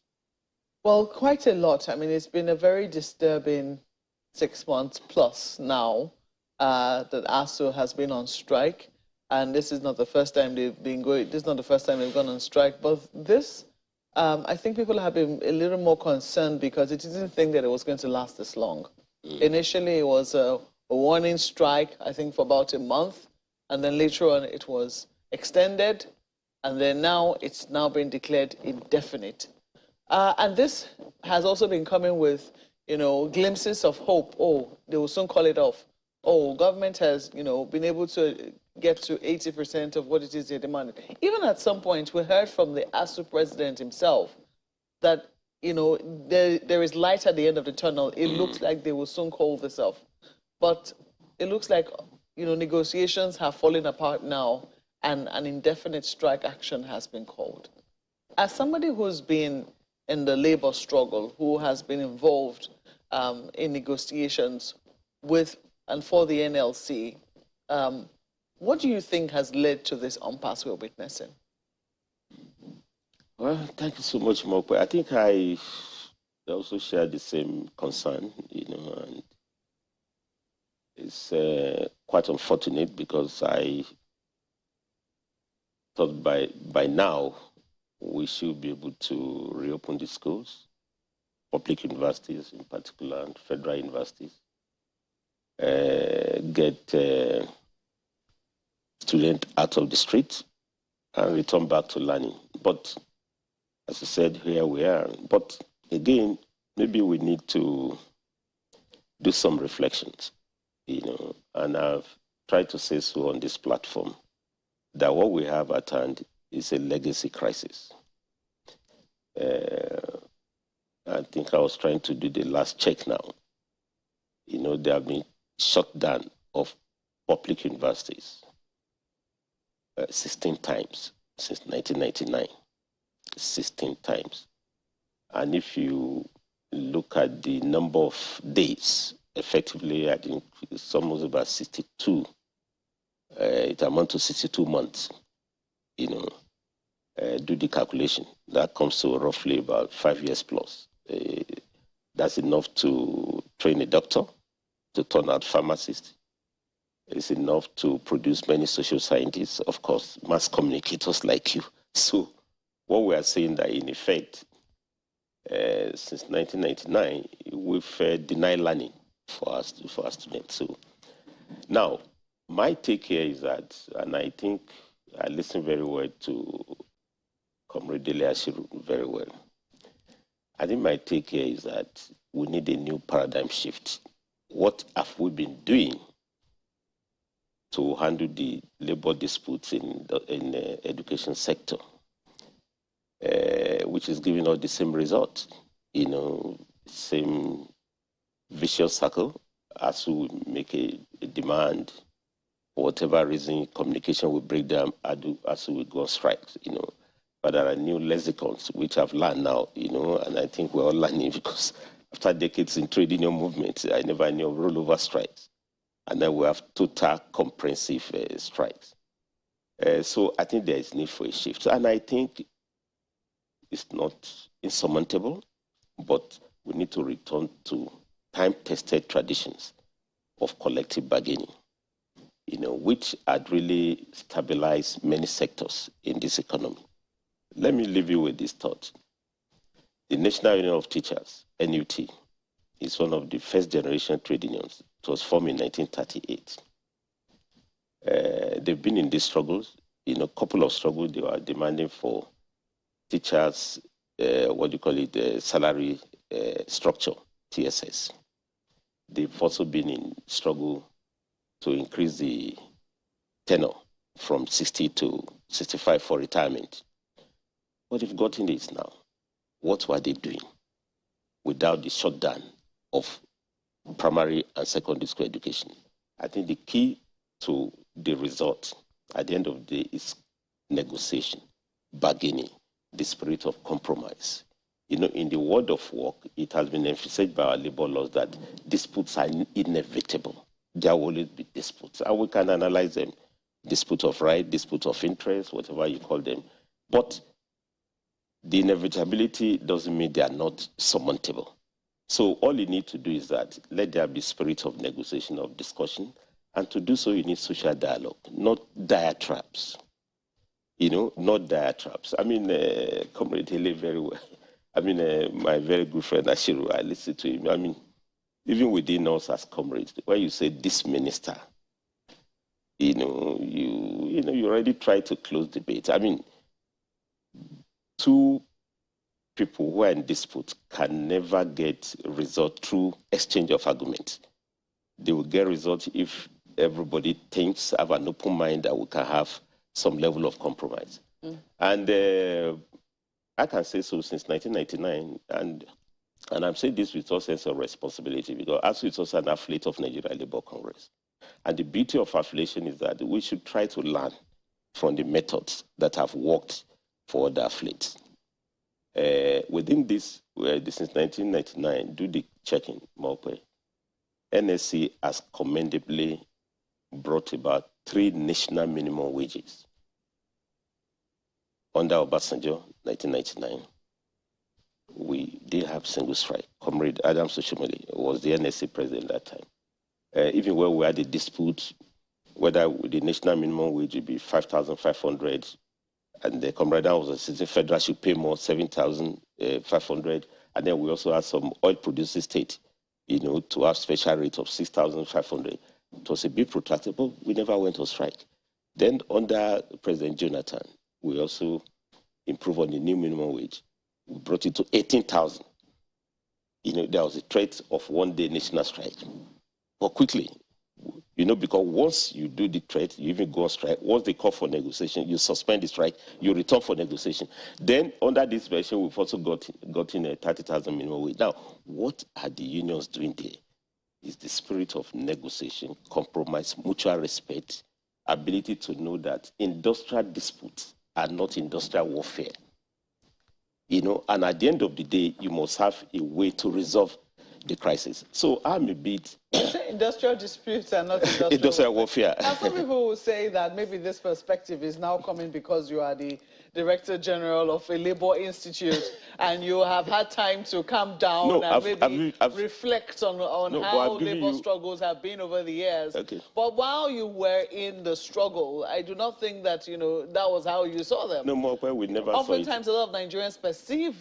Well, quite a lot. I mean, it's been a very disturbing 6 months plus now that ASUU has been on strike, and this is not the first time they've been going. This is not the first time they've gone on strike, but this. I think people have been a little more concerned because it didn't think that it was going to last this long. Initially, it was a warning strike, I think, for about a month, and then later on it was extended, and then now it's now been declared indefinite. And this has also been coming with, you know, glimpses of hope. Oh, they will soon call it off. Oh, government has, you know, been able to get to 80% of what it is they demanded. Even at some point, we heard from the ASUU president himself that, you know, there is light at the end of the tunnel. It looks like they will soon call this off. But it looks like, you know, negotiations have fallen apart now and an indefinite strike action has been called. As somebody who's been in the labor struggle, who has been involved in negotiations with and for the NLC, what do you think has led to this impasse we're witnessing? Well, thank you so much, Mokwe. I think I also share the same concern, you know, and it's quite unfortunate because I thought by now we should be able to reopen the schools, public universities in particular, and federal universities, get students out of the street and return back to learning. But as I said, here we are. But again, maybe we need to do some reflections, you know, and I've tried to say so on this platform, that what we have at hand is a legacy crisis. I think I was trying to do the last check now. You know, there have been shutdown of public universities 16 times since 1999, 16 times. And if you look at the number of days, effectively, I think it's almost about 62. It amounts to 62 months, you know, do the calculation. That comes to roughly about 5 years plus. That's enough to train a doctor, to turn out pharmacist, is enough to produce many social scientists, of course, mass communicators like you. So what we are saying that in effect, since 1999, we've denied learning for our students. So now, my take here is that, and I think I listened very well to Comrade Dele Ashiru very well. I think my take here is that we need a new paradigm shift. What have we been doing to handle the labor disputes in the education sector, which is giving us the same result, same vicious circle. As we make a demand, for whatever reason, communication will break down as we go on strikes, But there are new lexicons which I've learned now, and I think we're all learning because after decades in trade union movement, I never knew of rollover strikes. And then we have total comprehensive strikes. So I think there is need for a shift. And I think it's not insurmountable, but we need to return to time-tested traditions of collective bargaining, which had really stabilized many sectors in this economy. Let me leave you with this thought. The National Union of Teachers, NUT, is one of the first generation trade unions. It was formed in 1938. They've been in these struggles. In a couple of struggles, they were demanding for teachers, salary structure, TSS. They've also been in struggle to increase the tenure from 60 to 65 for retirement. But they've gotten this now. What were they doing without the shutdown of primary and secondary school education? I think the key to the result at the end of the day is negotiation, bargaining, the spirit of compromise. In the world of work, it has been emphasized by our labor laws that disputes are inevitable. There will always be disputes, and we can analyze them. Dispute of right, dispute of interest, whatever you call them. But the inevitability doesn't mean they are not surmountable. So all you need to do is that let there be spirit of negotiation, of discussion, and to do so you need social dialogue, not diatribes. Not diatribes. I mean, Comrade Hele very well. I mean, my very good friend Ashiru, I listened to him. I mean, even within us as comrades, when you say this minister, you already try to close debate. I mean, two people who are in dispute can never get result through exchange of argument. They will get result if everybody thinks, have an open mind that we can have some level of compromise. And I can say so since 1999, and I'm saying this with all sense of responsibility because ASUU is also an affiliate of Nigeria Labour Congress. And the beauty of affiliation is that we should try to learn from the methods that have worked for other affiliates. Within this, since 1999, do the checking, Mokwe. NSC has commendably brought about 3 national minimum wages. Under Obasanjo, 1999, we did have single strike. Comrade Adam Soshomole was the NSC president at that time. Even when we had a dispute, whether the national minimum wage would be 5,500, and the Comrade Adam was a federal should pay more, 7,500, and then we also had some oil-producing state, to have special rate of 6,500. It was a bit protracted, but we never went on strike. Then under President Jonathan, we also improved on the new minimum wage. We brought it to 18,000. There was a threat of one-day national strike. But quickly, because once you do the threat, you even go on strike. Once they call for negotiation, you suspend the strike, you return for negotiation. Then under this version, we've also gotten a 30,000 minimum wage. Now, what are the unions doing there? Is the spirit of negotiation, compromise, mutual respect, ability to know that industrial disputes are not industrial warfare. And at the end of the day, you must have a way to resolve. the crisis. So I'm a bit... Industrial disputes are not industrial, industrial warfare. Now, some people will say that maybe this perspective is now coming because you are the Director General of a Labour Institute and you have had time to calm down and maybe reflect on how Labour struggles have been over the years. Okay. But while you were in the struggle, I do not think that, that was how you saw them. No, more we never saw it. Oftentimes, a lot of Nigerians perceive,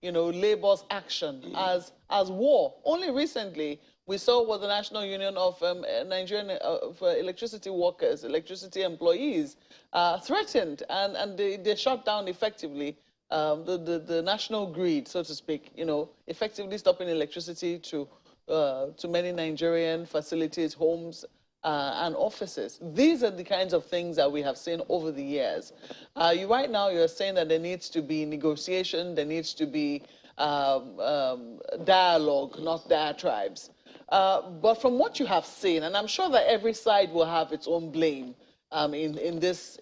Labour's action as war. Only recently, we saw what the National Union of Nigerian electricity workers, electricity employees, threatened, and they shut down effectively the national grid, so to speak, effectively stopping electricity to many Nigerian facilities, homes, and offices. These are the kinds of things that we have seen over the years. Right now, you're saying that there needs to be negotiation, there needs to be dialogue, not diatribes. But from what you have seen, and I'm sure that every side will have its own blame in this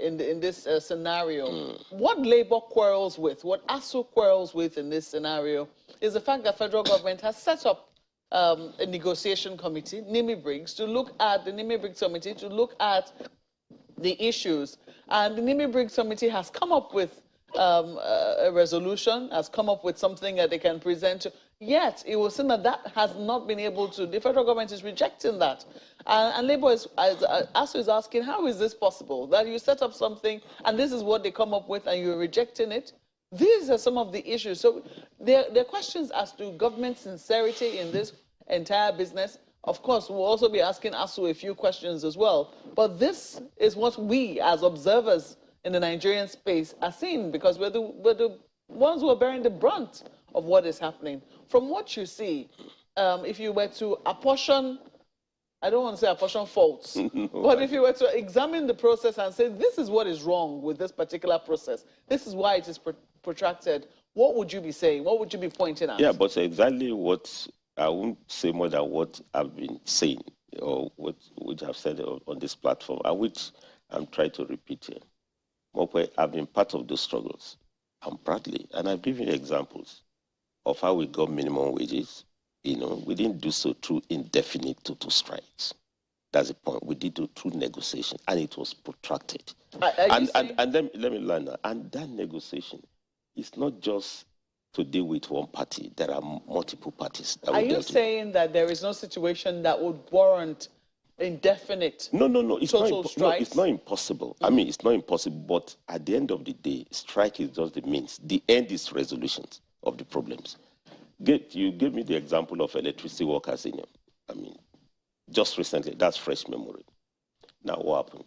scenario, what Labour quarrels with, what ASUU quarrels with in this scenario is the fact that federal government has set up a negotiation committee, NIMI Briggs, to look at the NIMI Briggs committee to look at the issues, and the NIMI Briggs committee has come up with a resolution, has come up with something that they can present to. Yet it was seen that that has not been able to. The federal government is rejecting that, and Labour ASUU is asking, how is this possible that you set up something and this is what they come up with and you're rejecting it? These are some of the issues. So there are questions as to government sincerity in this entire business. Of course, we'll also be asking ASUU a few questions as well. But this is what we, as observers in the Nigerian space, are seeing, because we're the ones who are bearing the brunt of what is happening. From what you see, if you were to apportion, I don't want to say apportion faults, but if you were to examine the process and say, this is what is wrong with this particular process, this is why it is protracted, what would you be saying? What would you be pointing at? Yeah, but exactly what, I won't say more than what I've been saying, or which I've said on this platform, and which I'm trying to repeat here. Mokwe, I've been part of those struggles, and proudly, and I've given you examples of how we got minimum wages. We didn't do so through indefinite total strikes. That's the point. We did it through negotiation, and it was protracted. And let me learn that. And that negotiation is not just to deal with one party. There are multiple parties. Are you saying that there is no situation that would warrant indefinite total strikes? No, it's not impossible. I mean, it's not impossible, but at the end of the day, strike is just the means. The end is resolutions of the problems. You gave me the example of electricity workers union. I mean, just recently, that's fresh memory. Now, what happened?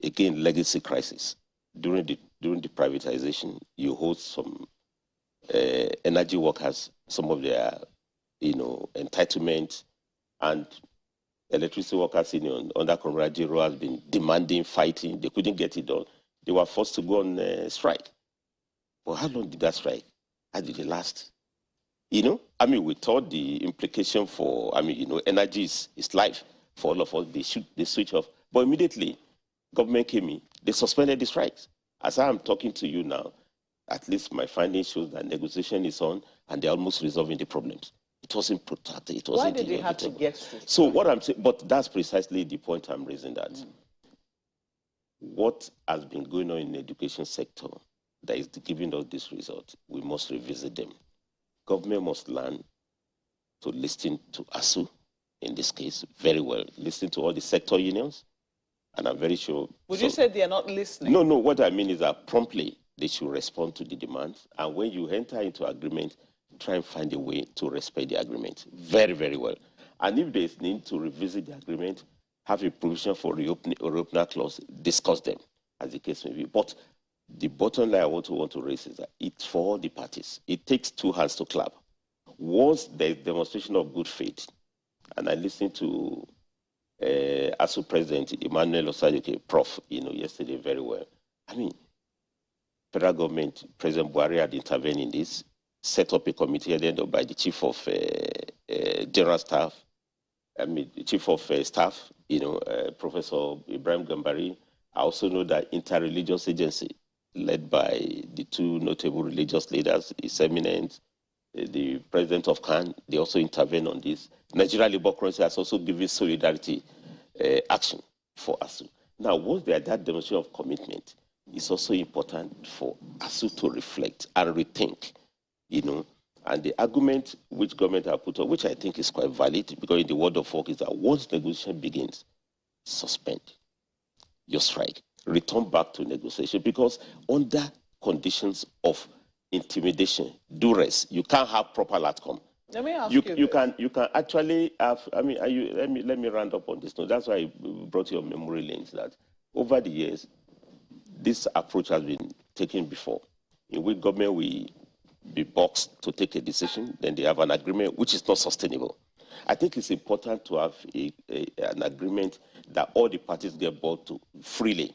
Again, legacy crisis. During the privatization, you hold some energy workers, some of their, entitlement, and electricity workers union under Comrade Jiro has been demanding, fighting. They couldn't get it done. They were forced to go on strike. But how long did that strike? How did it last? I mean, we thought the implication for, energy is life for all of us. They switch off. But immediately, government came in. They suspended the strikes. As I am talking to you now, at least my findings show that negotiation is on, and they're almost resolving the problems. It wasn't protected. It wasn't. Why did they have to get to? So what I'm saying, but that's precisely the point I'm raising. That what has been going on in the education sector that is giving us this result, we must revisit them. Government must learn to listen to ASUU, in this case, very well. Listen to all the sector unions, and I'm very sure... Would you say they are not listening? No, what I mean is that promptly they should respond to the demands, and when you enter into agreement, try and find a way to respect the agreement very, very well. And if there is need to revisit the agreement, have a provision for reopener clause, discuss them, as the case may be. But the bottom line I want to raise is that it's for all the parties. It takes two hands to clap. Once there's demonstration of good faith, and I listened to ASUU President Emmanuel Osajoke, Prof, yesterday very well. I mean, federal government, President Buhari had intervened in this, set up a committee headed up by the Chief of General Staff, the Chief of Staff, Professor Ibrahim Gambari. I also know that Interreligious Agency, led by the two notable religious leaders, His Eminence, the president of CAN, they also intervened on this. Nigeria Labour Congress has also given solidarity action for ASUU. Now, once they are that demonstration of commitment, it's also important for ASUU to reflect and rethink, And the argument which government have put up, which I think is quite valid, because in the world of work, is that once negotiation begins, suspend your strike, return back to negotiation, because under conditions of intimidation, duress, you can't have proper outcome. Let me ask you can actually have. I mean, let me round up on this note. That's why I brought your memory lanes. That over the years, this approach has been taken before, in which government will be boxed to take a decision, then they have an agreement which is not sustainable. I think it's important to have an agreement that all the parties get bought to freely.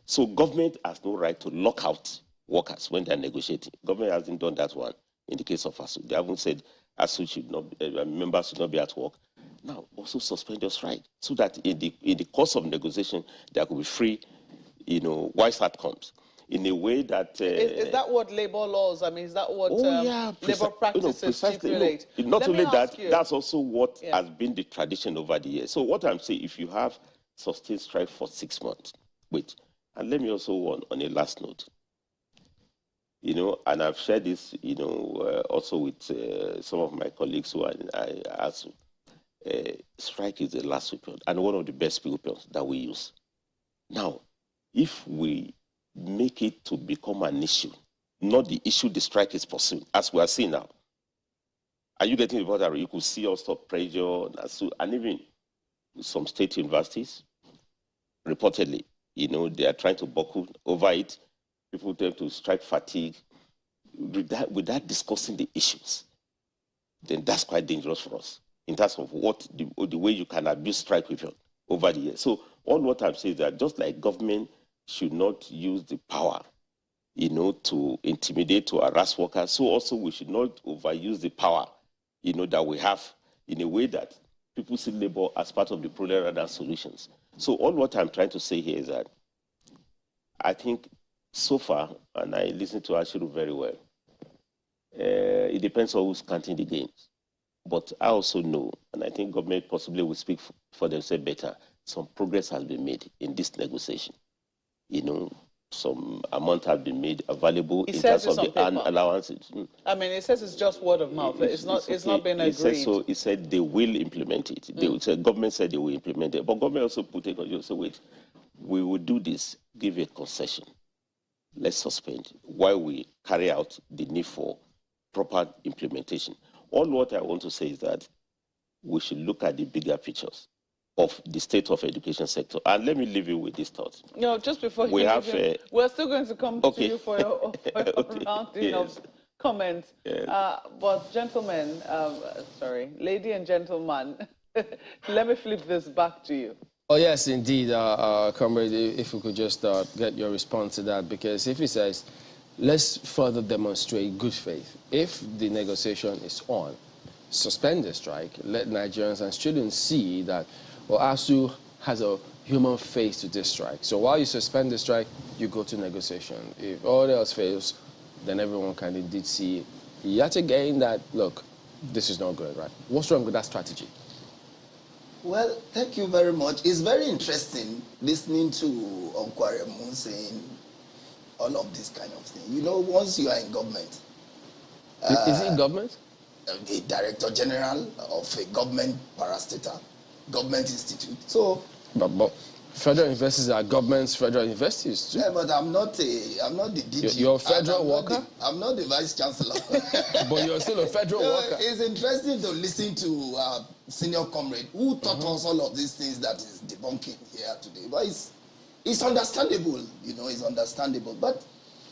So government has no right to lock out workers when they're negotiating. Government hasn't done that one in the case of ASUU. They haven't said ASUU should not, members should not be at work. Now, also suspend your strike so that in the course of negotiation, there could be free, wise outcomes. In a way that... is that what labor laws, is that what labor practices stipulate? Not only that, that's also what has been the tradition over the years. So what I'm saying, if you have sustained strike for 6 months, wait. And let me also on a last note. And I've shared this, also with some of my colleagues who are in ASUU. Strike is the last weapon and one of the best weapons that we use. Now, if we make it to become an issue, not the issue the strike is pursuing, as we are seeing now. Are you getting the point? You could see us stop pressure, and even some state universities, reportedly, they are trying to buckle over it. People tend to strike fatigue. Without discussing the issues, then that's quite dangerous for us in terms of the way you can abuse strike weapon over the years. So all what I'm saying is that just like government should not use the power, to intimidate, to harass workers, so also we should not overuse the power, that we have in a way that people see labor as part of the problem rather than solutions. So all what I'm trying to say here is that I think so far, and I listen to ASUU very well, it depends on who's counting the gains. But I also know, and I think government possibly will speak for themselves better, some progress has been made in this negotiation. Some amount has been made available in terms of the allowances. It says it's just word of mouth. It's not been agreed. It said they will implement it. Government said they will implement it. But government also put it, so wait, we will do this, give a concession. Let's suspend while we carry out the need for proper implementation. All what I want to say is that we should look at the bigger pictures of the state of education sector. And let me leave you with this thought. No, just before you leave, we're still going to come to you for your rounding of comments. Yes. But gentlemen, lady and gentleman, let me flip this back to you. Oh, yes, indeed, Comrade, if we could just get your response to that, because if he says, let's further demonstrate good faith. If the negotiation is on, suspend the strike, let Nigerians and students see that, ASUU has a human face to this strike. So while you suspend the strike, you go to negotiation. If all else fails, then everyone can indeed see yet again that, look, this is not good, right? What's wrong with that strategy? Well, thank you very much. It's very interesting listening to Onkwaremu saying all of this kind of thing. Once you are in government... is it government? The Director General of a government parastatal, government institute. So... But federal universities are government's federal universities too. Yeah, but I'm not the DG. You're a federal worker? I'm not the Vice Chancellor. But you're still a federal worker. It's interesting to listen to our senior comrade who taught us all of these things that is debunking here today. But it's understandable, it's understandable. But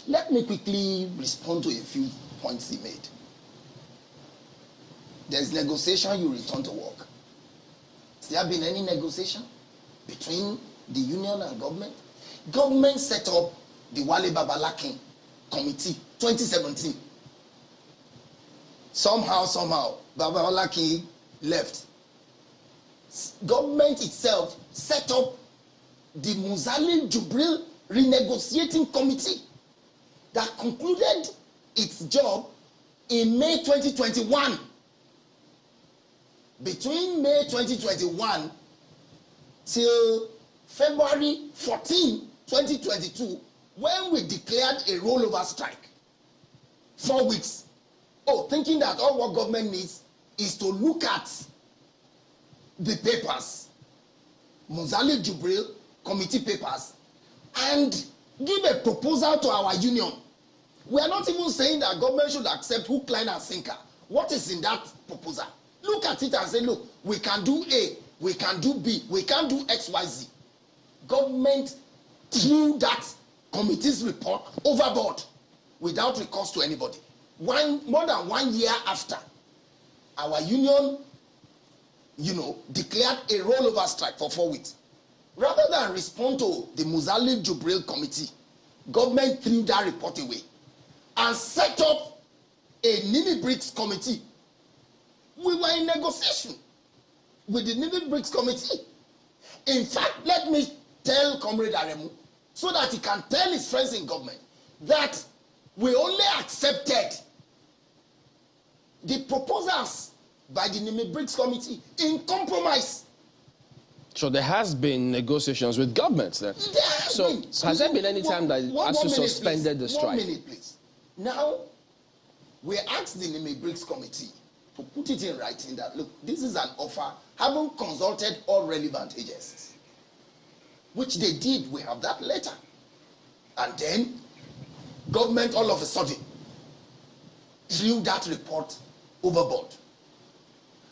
let me quickly respond to a few points he made. There's negotiation, you return to work. Has there been any negotiation between the union and government? Government set up the Wale Babalakin Committee, 2017. Somehow, Babalakin left. Government itself set up the Muzali Jubril Renegotiating Committee that concluded its job in May 2021. Between May 2021 till February 14, 2022, when we declared a rollover strike, 4 weeks. Oh, thinking that all what government needs is to look at the papers, Muzali Jubril committee papers, and give a proposal to our union. We are not even saying that government should accept hook, line, and sinker. What is in that proposal? Look at it and say, look, we can do A, we can do B, we can do X, Y, Z. Government threw that committee's report overboard without recourse to anybody. More than 1 year after, our union, declared a rollover strike for 4 weeks. Rather than respond to the Muzali Jubril committee, government threw that report away and set up a Nimi Briggs committee. We were in negotiation with the Nimi Briggs committee. In fact, let me tell Comrade Aremu, so that he can tell his friends in government, that we only accepted the proposals by the Nimi Briggs committee in compromise. So there has been negotiations with governments then. Has there been any time that ASUU suspended the strike? 1 minute, please. Now, we asked the Nimi Briggs committee to put it in writing that, look, this is an offer, having consulted all relevant agencies, which they did. We have that letter. And then, government all of a sudden threw that report overboard.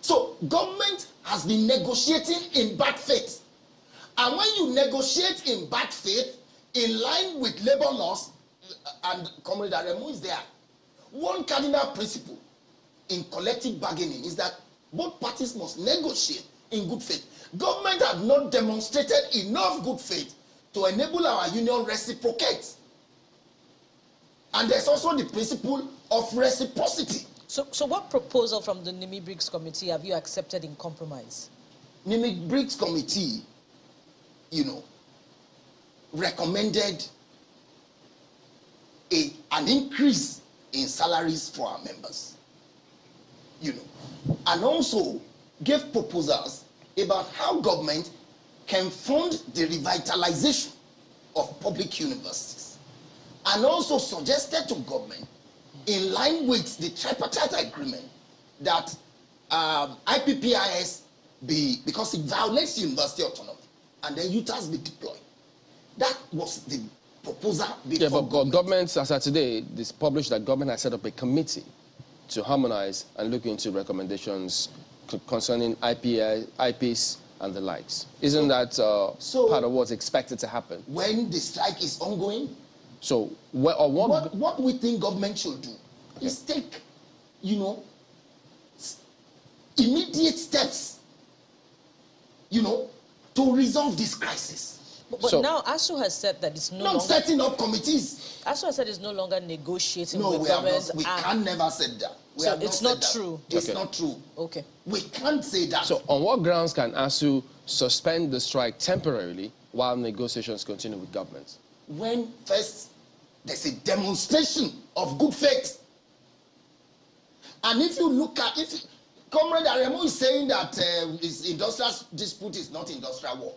So, government has been negotiating in bad faith. And when you negotiate in bad faith, in line with labor laws, and Comrade Aremu is there, one cardinal principle in collective bargaining is that both parties must negotiate in good faith. Government have not demonstrated enough good faith to enable our union reciprocate. And there's also the principle of reciprocity. So what proposal from the Nimi Briggs committee have you accepted in compromise? Nimi Briggs committee, recommended an increase in salaries for our members. And also gave proposals about how government can fund the revitalization of public universities, and also suggested to government, in line with the tripartite agreement, that IPPIS be, because it violates university autonomy, and then UTAS be deployed. That was the proposal before. Yeah, but government, as of today, this published that government has set up a committee to harmonize and look into recommendations concerning IPs and the likes. Isn't that part of what's expected to happen? When the strike is ongoing? So, what we think government should do is take, immediate steps, to resolve this crisis. But now ASUU has said that it's no longer setting up committees. ASUU has said it's no longer negotiating with government. We can never say that. So it's not true. It's not true. Okay. We can't say that. So on what grounds can ASUU suspend the strike temporarily while negotiations continue with government? When first there's a demonstration of good faith. And if you look at it, Comrade Aremu is saying that industrial dispute is not industrial war.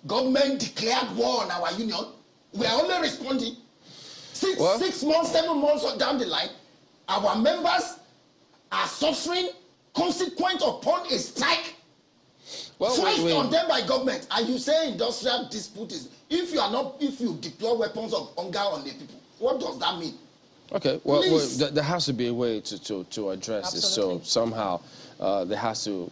Government declared war on our union. We are only responding. 6 months, 7 months down the line, our members are suffering consequent upon a strike forced on them by government. And you say industrial dispute is, if you deploy weapons of hunger on the people, what does that mean? Okay, well there has to be a way to address this. So somehow they have to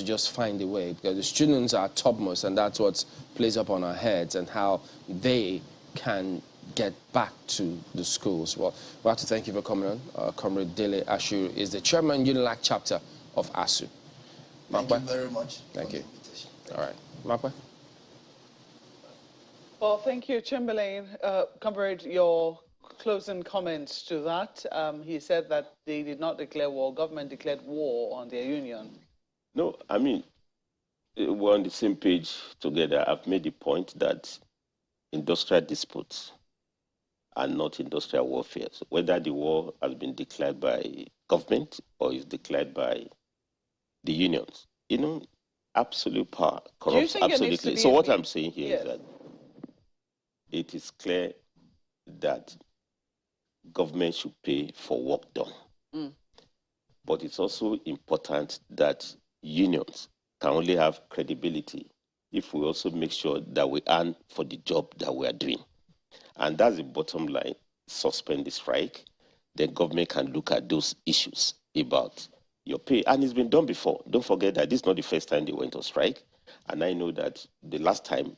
just find a way, because the students are topmost, and that's what plays up on our heads, and how they can get back to the schools. Well, we have to thank you for coming on. Comrade Dele Ashiru is the chairman, Unilag chapter of ASUU. Thank you very much. Thank you. All right. Makwe? Well, thank you, Chamberlain. Comrade, your closing comments to that. He said that they did not declare war. Government declared war on their union. No, I mean, we're on the same page together. I've made the point that industrial disputes are not industrial warfare. So whether the war has been declared by government or is declared by the unions. You know, absolute power corrupts absolutely. So what I'm saying here is that it is clear that government should pay for work done. But it's also important that unions can only have credibility if we also make sure that we earn for the job that we are doing. And that's the bottom line. Suspend the strike. The government can look at those issues about your pay. And it's been done before. Don't forget that this is not the first time they went on strike. And I know that the last time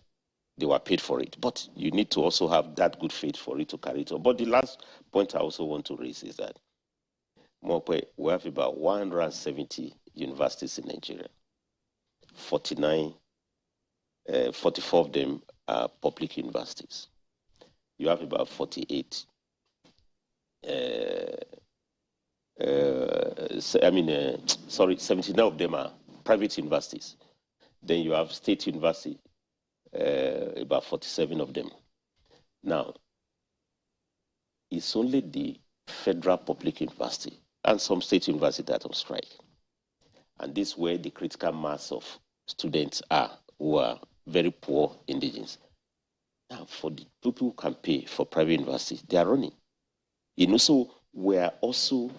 they were paid for it. But you need to also have that good faith for it to carry it on. But the last point I also want to raise is that we have about 170 universities in Nigeria. 44 of them are public universities. You have about 48. 79 of them are private universities. Then you have state university, about 47 of them. Now, it's only the federal public university and some state universities that are on strike. And this is where the critical mass of students are, who are very poor indigenous. Now, for the people who can pay for private universities, they are running. So we are also,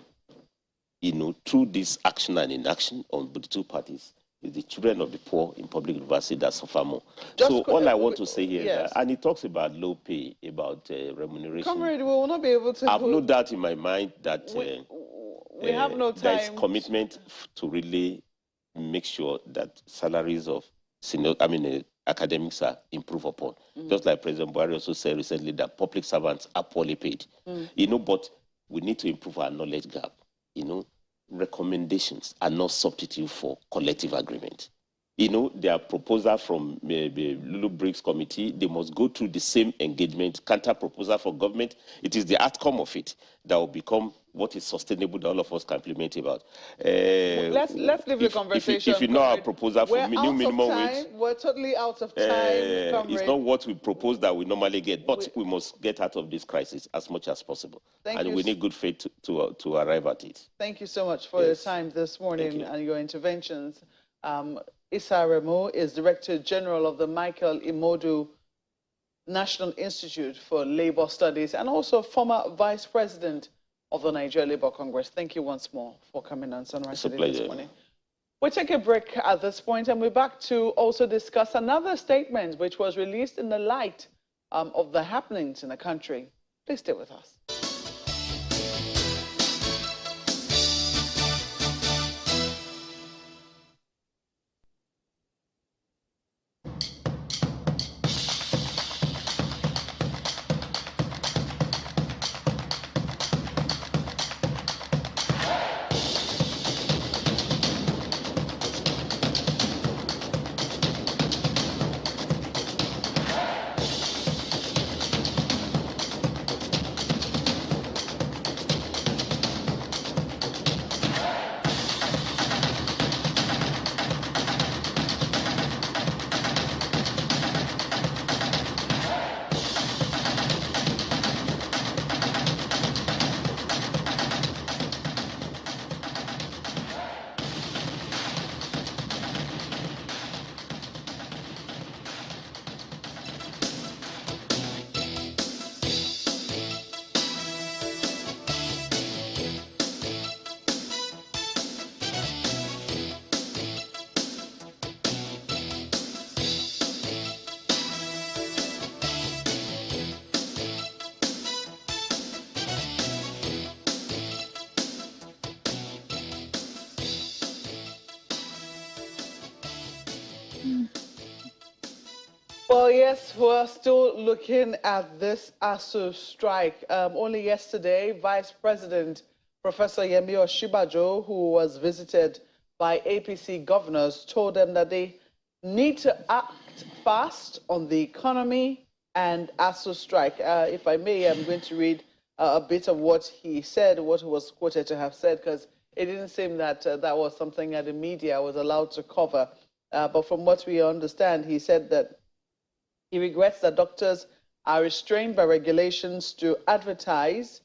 through this action and inaction on the two parties, is the children of the poor in public university that suffer more. So all I want to say here is that, and it talks about low pay, about remuneration. Comrade, we will not be able to... I have no doubt in my mind that we have no time. There is commitment to really make sure that salaries of academics are improved upon. Just like President Buhari also said recently that public servants are poorly paid. But we need to improve our knowledge gap. Recommendations are not substitute for collective agreement. Their proposal from the Lulu Briggs committee, they must go through the same engagement, counter proposal for government. It is the outcome of it that will become what is sustainable that all of us can implement about. Let's leave the conversation. If you know our proposal for minimum wage, we're totally out of time. It's not what we propose that we normally get, but we must get out of this crisis as much as possible. And we need good faith to arrive at it. Thank you so much for your time this morning and your interventions. Issa Remo is Director General of the Michael Imodu National Institute for Labor Studies and also former Vice President of the Nigeria Labour Congress. Thank you once more for coming on Sunrise Today this morning. We'll take a break at this point and we're back to also discuss another statement which was released in the light of the happenings in the country. Please stay with us. Well, yes, we're still looking at this ASUU strike. Only yesterday, Vice President Professor Yemi Osinbajo, who was visited by APC governors, told them that they need to act fast on the economy and ASUU strike. If I may, I'm going to read a bit of what he said, what he was quoted to have said, because it didn't seem that that was something that the media was allowed to cover. But from what we understand, he said that he regrets that doctors are restrained by regulations to advertise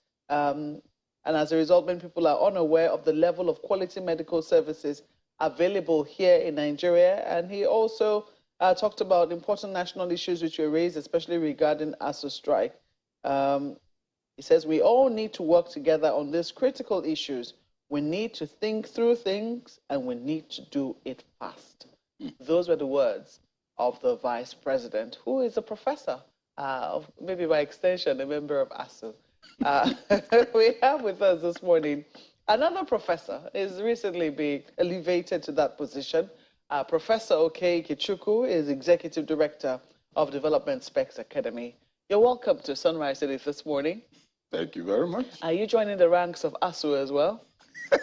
And as a result, many people are unaware of the level of quality medical services available here in Nigeria. And he also talked about important national issues which were raised, especially regarding ASUU strike. He says we all need to work together on these critical issues. We need to think through things, and we need to do it fast. Those were the words of the Vice President, who is a professor, maybe by extension, a member of ASUU. We have with us this morning another professor is recently being elevated to that position. Professor Oke Kichuku is Executive Director of Development Specs Academy. You're welcome to Sunrise City this morning. Thank you very much. Are you joining the ranks of ASUU as well?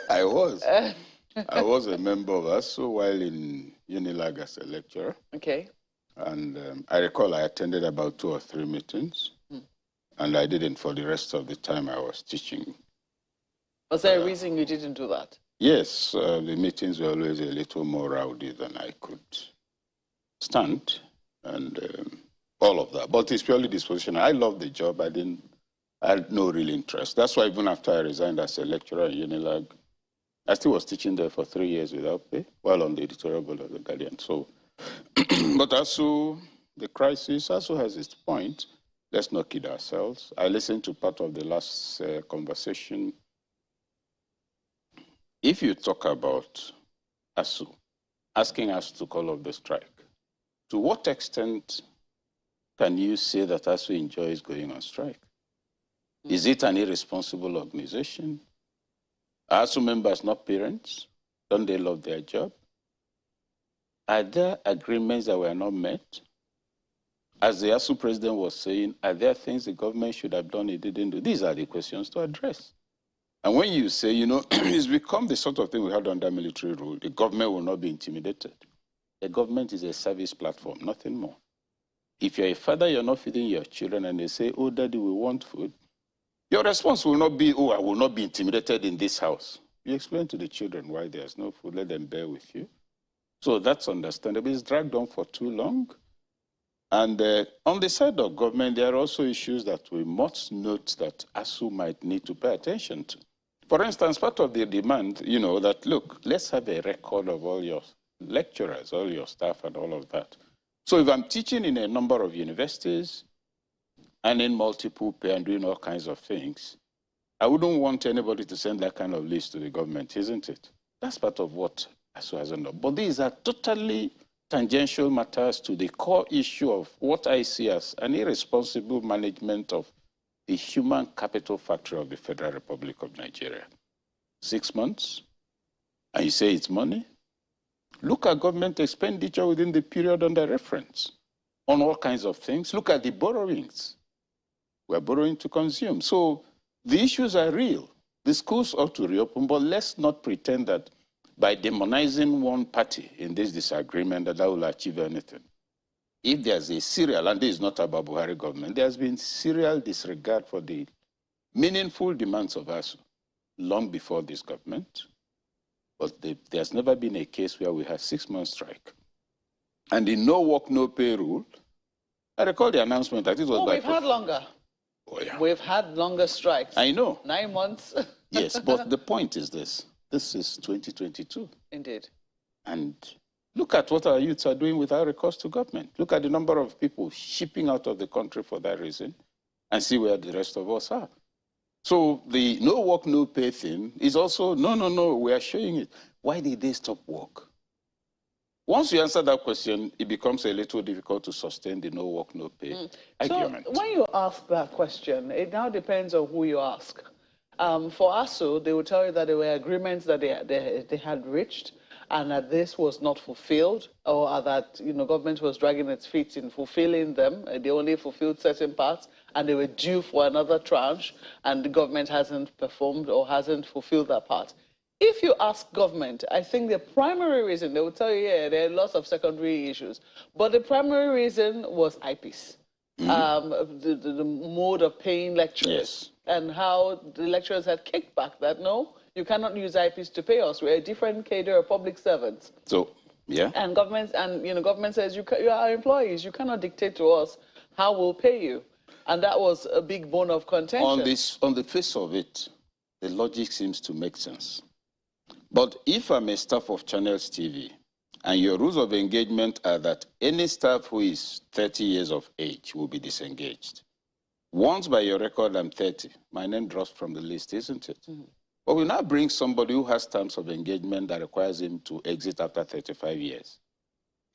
I was. I was a member of ASUU while in Unilag as a lecturer. Okay. And I recall I attended about 2 or 3 meetings, and I didn't for the rest of the time I was teaching. Was there a reason you didn't do that? Yes, the meetings were always a little more rowdy than I could stand, and all of that. But it's purely disposition. I love the job. I had no real interest. That's why even after I resigned as a lecturer at Unilag, I still was teaching there for 3 years without pay, while on the editorial board of The Guardian. So, but ASUU, the crisis, ASUU has its point. Let's not kid ourselves. I listened to part of the last conversation. If you talk about ASUU asking us to call off the strike, to what extent can you say that ASUU enjoys going on strike? Is it an irresponsible organization? Are ASUU members not parents? Don't they love their job? Are there agreements that were not met? As the ASUU president was saying, are there things the government should have done it didn't do? These are the questions to address. And when you say, you know, it's become the sort of thing we had under military rule, the government will not be intimidated. The government is a service platform, nothing more. If you're a father, you're not feeding your children, and they say, oh, daddy, we want food, your response will not be, oh, I will not be intimidated in this house. You explain to the children why there's no food, let them bear with you. So that's understandable. It's dragged on for too long. And on the side of government, there are also issues that we must note that ASUU might need to pay attention to. For instance, part of the demand, you know, that, look, let's have a record of all your lecturers, all your staff, and all of that. So if I'm teaching in a number of universities and in multiple pay and doing all kinds of things, I wouldn't want anybody to send that kind of list to the government, isn't it? That's part of what ASUU hasn't done. But these are totally tangential matters to the core issue of what I see as an irresponsible management of the human capital factor of the Federal Republic of Nigeria. 6 months, and you say it's money? Look at government expenditure within the period under reference on all kinds of things. Look at the borrowings. We're borrowing to consume. So the issues are real. The schools ought to reopen, but let's not pretend that by demonizing one party in this disagreement that will achieve anything. If there's a serial, and this is not about Buhari government, there's been serial disregard for the meaningful demands of ASUU long before this government. But there's never been a case where we had 6-month strike. And the no work, no pay rule, I recall the announcement that it was we've had longer. Oh, yeah. We've had longer strikes. I know. 9 months. Yes, but the point is this. This is 2022. Indeed. And look at what our youths are doing without recourse to government. Look at the number of people shipping out of the country for that reason, and see where the rest of us are. So the no work, no pay thing is also, no, we are showing it. Why did they stop work? Once you answer that question, it becomes a little difficult to sustain the no work, no pay argument. So when you ask that question, it now depends on who you ask. For ASUU, they will tell you that there were agreements that they had reached, and that this was not fulfilled, or that government was dragging its feet in fulfilling them. They only fulfilled certain parts, and they were due for another tranche, and the government hasn't performed or hasn't fulfilled that part. If you ask government, I think the primary reason, they will tell you, yeah, there are lots of secondary issues, but the primary reason was IPs. The mode of paying lecturers, yes, and how the lecturers had kicked back that, no, you cannot use IPs to pay us. We're a different cadre of public servants. So, yeah. And government says, you are our employees. You cannot dictate to us how we'll pay you. And that was a big bone of contention. On the face of it, the logic seems to make sense. But if I'm a staff of Channels TV, and your rules of engagement are that any staff who is 30 years of age will be disengaged. Once by your record I'm 30, my name drops from the list, isn't it? Mm-hmm. But we now bring somebody who has terms of engagement that requires him to exit after 35 years.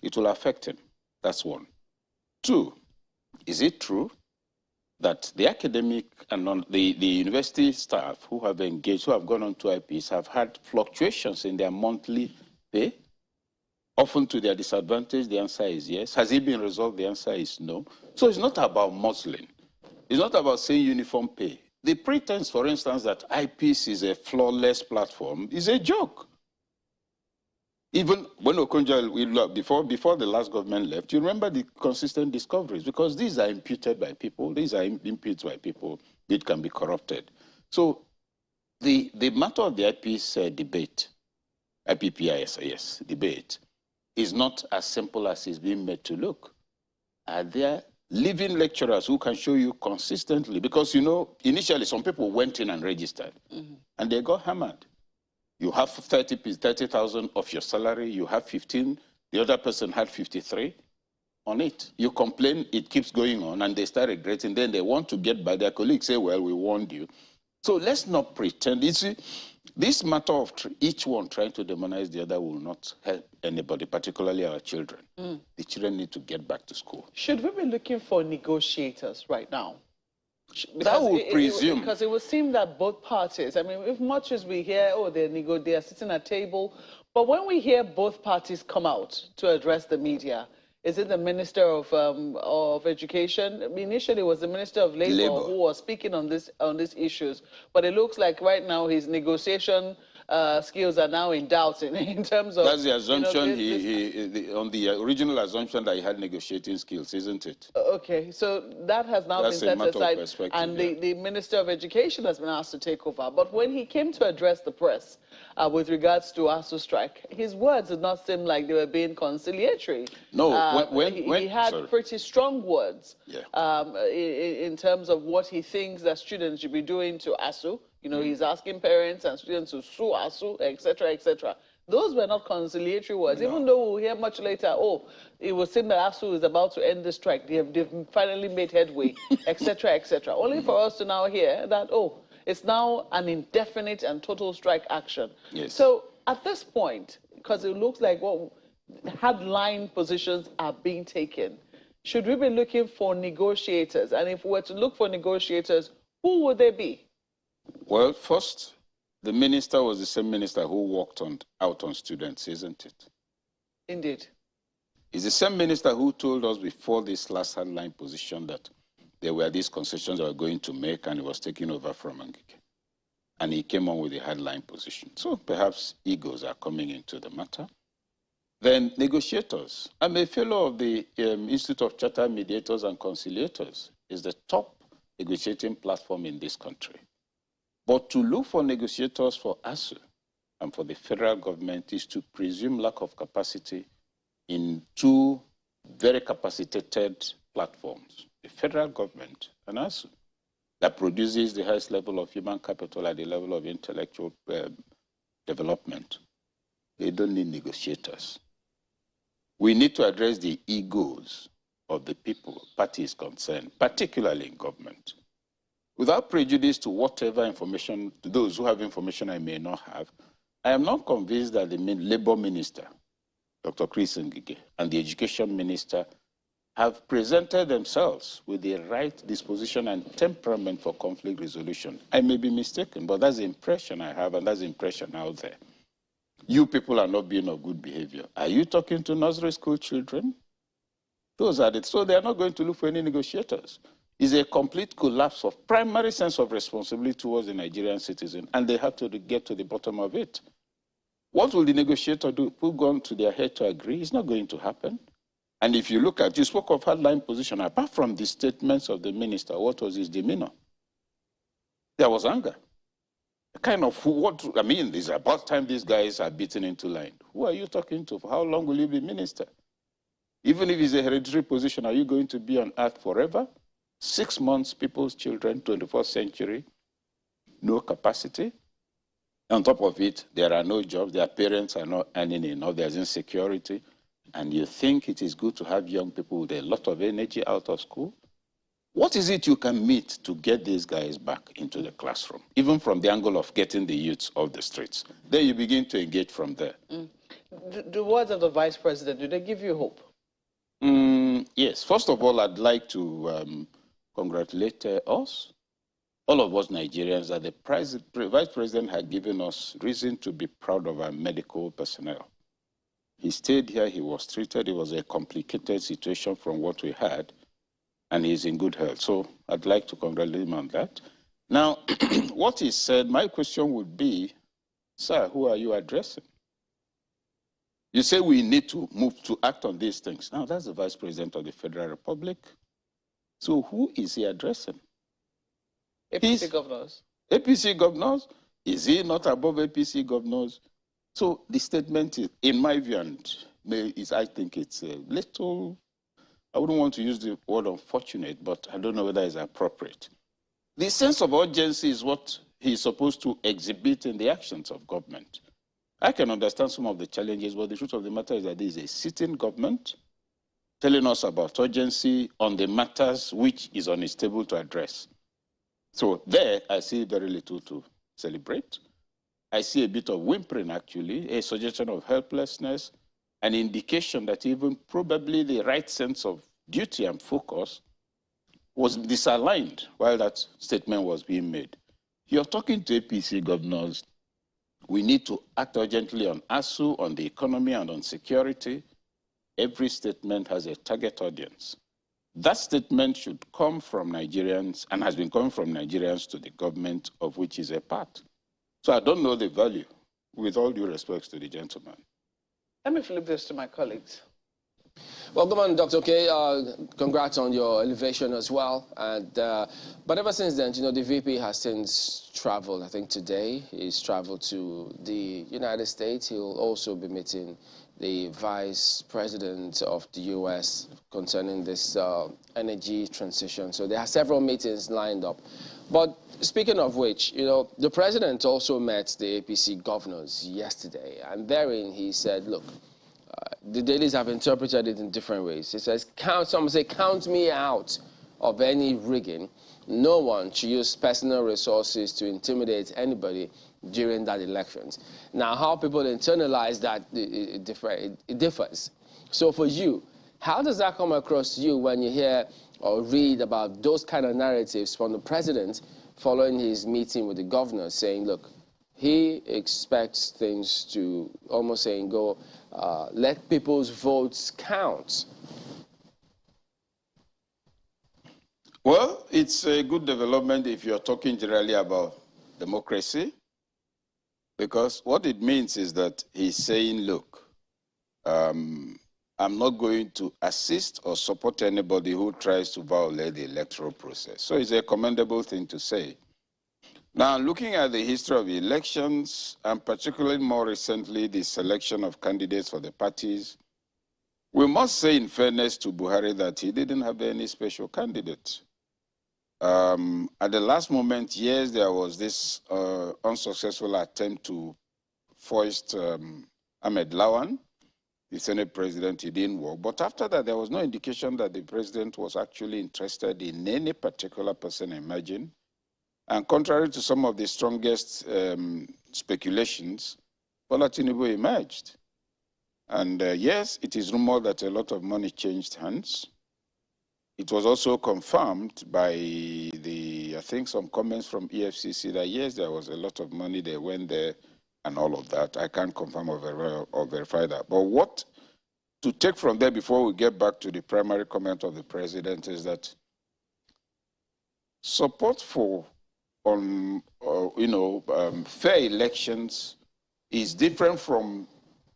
It will affect him. That's one. Two, is it true that the academic and the university staff who have engaged, who have gone on to IPs, have had fluctuations in their monthly pay? Often to their disadvantage, the answer is yes. Has it been resolved? The answer is no. So it's not about muzzling. It's not about saying uniform pay. The pretense, for instance, that IPs is a flawless platform is a joke. Even when Okonjo, before the last government left, you remember the consistent discoveries, because these are imputed by people, these are imputed by people, it can be corrupted. So the matter of the IPs debate, IPPIS, yes, debate, is not as simple as it's being made to look. Are there living lecturers who can show you consistently? Because, you know, initially some people went in and registered, and they got hammered. You have 30,000 of your salary, you have 15, the other person had 53 on it. You complain, it keeps going on, and they start regretting. Then they want to get by their colleagues, say, well, we warned you. So let's not pretend. You see, this matter of each one trying to demonize the other will not help anybody, particularly our children. The children need to get back to school. Should we be looking for negotiators right now? That would presume. Because it would seem that both parties, I mean, if much as we hear, oh, they are sitting at a table, but when we hear both parties come out to address the media, is it the Minister of Education? I mean, initially, it was the Minister of Labor who was speaking on these issues. But it looks like right now his negotiation skills are now in doubt in terms of... That's the assumption, on the original assumption that he had negotiating skills, isn't it? Okay, so that has now been set aside, and the Minister of Education has been asked to take over. But when he came to address the press with regards to ASUU strike, his words did not seem like they were being conciliatory. No, he had pretty strong words in terms of what he thinks that students should be doing to ASUU. You know, he's asking parents and students to sue ASUU, etc., etc. Those were not conciliatory words, even though we'll hear much later, oh, it was saying that ASUU is about to end the strike. They've finally made headway, etc., etc. Only for us to now hear that, oh, it's now an indefinite and total strike action. Yes. So at this point, because it looks like hardline positions are being taken, should we be looking for negotiators? And if we were to look for negotiators, who would they be? Well, first, the minister was the same minister who walked out on students, isn't it? Indeed. It's the same minister who told us before this last hardline position that there were these concessions they were going to make, and he was taking over from Ngige. And he came on with a hardline position. So perhaps egos are coming into the matter. Then negotiators. I'm a fellow of the Institute of Chartered Mediators and Conciliators. It's the top negotiating platform in this country. But to look for negotiators for ASUU and for the federal government is to presume lack of capacity in two very capacitated platforms, the federal government and ASUU, that produces the highest level of human capital at the level of intellectual development. They don't need negotiators. We need to address the egos of the people, parties concerned, particularly in government. Without prejudice to whatever information, to those who have information I may not have, I am not convinced that the Labour Minister, Dr. Chris Ngige, and the Education Minister have presented themselves with the right disposition and temperament for conflict resolution. I may be mistaken, but that's the impression I have, and that's the impression out there. You people are not being of good behavior. Are you talking to nursery school children? Those are so they are not going to look for any negotiators. It's a complete collapse of primary sense of responsibility towards the Nigerian citizen, and they have to get to the bottom of it. What will the negotiator do? Put gun to their head to agree? It's not going to happen. And if you look at, you spoke of hardline position, apart from the statements of the minister, what was his demeanor? There was anger. It's about time these guys are beaten into line. Who are you talking to? For how long will you be minister? Even if it's a hereditary position, are you going to be on earth forever? 6 months, people's children, 21st century. no capacity. On top of it, there are no jobs, their parents are not earning enough, there's insecurity, and you think it is good to have young people with a lot of energy out of school? What is it you can meet to get these guys back into the classroom, even from the angle of getting the youths off the streets? Then you begin to engage from there. The words of the Vice President, do they give you hope? Yes. First of all, I'd like to congratulate us, all of us Nigerians, that the Vice President had given us reason to be proud of our medical personnel. He stayed here, he was treated, it was a complicated situation from what we had, and he's in good health. So I'd like to congratulate him on that. Now, what he said, my question would be, sir, who are you addressing? You say we need to move to act on these things. Now, that's the Vice President of the Federal Republic. So who is he addressing? APC governors. APC governors? Is he not above APC governors? So the statement is, in my view, and I think it's a little, I wouldn't want to use the word unfortunate, but I don't know whether it's appropriate. The sense of urgency is what he's supposed to exhibit in the actions of government. I can understand some of the challenges, but the truth of the matter is that this is a sitting government telling us about urgency on the matters which is on its table to address. So there, I see very little to celebrate. I see a bit of whimpering, actually, a suggestion of helplessness, an indication that even probably the right sense of duty and focus was disaligned while that statement was being made. You're talking to APC governors. We need to act urgently on ASUU, on the economy, and on security. Every statement has a target audience. That statement should come from Nigerians and has been coming from Nigerians to the government of which is a part. So I don't know the value, with all due respect to the gentleman. Let me flip this to my colleagues. Well, good morning, Dr. K. Congrats on your elevation as well. And but ever since then, you know, the VP has since traveled. I think today he's traveled to the United States. He'll also be meeting the Vice President of the U.S. concerning this energy transition. So there are several meetings lined up. But speaking of which, you know, the President also met the APC governors yesterday. And therein he said, look, the dailies have interpreted it in different ways. It says, some say, count me out of any rigging. No one should use personal resources to intimidate anybody during that elections. Now, how people internalize that, it differs. So for you, how does that come across to you when you hear or read about those kind of narratives from the president following his meeting with the governors saying, look, he expects things to almost saying go, let people's votes count? Well, it's a good development if you're talking generally about democracy, because what it means is that he's saying, look, I'm not going to assist or support anybody who tries to violate the electoral process. So it's a commendable thing to say. Now, looking at the history of elections, and particularly more recently, the selection of candidates for the parties, we must say in fairness to Buhari that he didn't have any special candidate. At the last moment, yes, there was this unsuccessful attempt to foist Ahmed Lawan, the Senate president. He didn't work. But after that, there was no indication that the president was actually interested in any particular person emerging. And contrary to some of the strongest speculations, Bola Tinubu emerged. And yes, it is rumored that a lot of money changed hands. It was also confirmed by I think some comments from EFCC that yes, there was a lot of money, they went there and all of that. I can't confirm or verify that. But what to take from there before we get back to the primary comment of the president is that support for fair elections is different from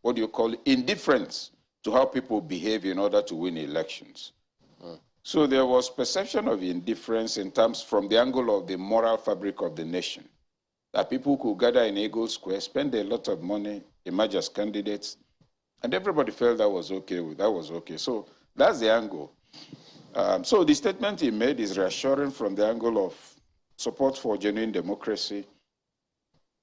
what you call indifference to how people behave in order to win elections. So there was perception of indifference in terms from the angle of the moral fabric of the nation, that people could gather in Eagle Square, spend a lot of money, emerge as candidates, and everybody felt that was okay. So that's the angle. So the statement he made is reassuring from the angle of support for genuine democracy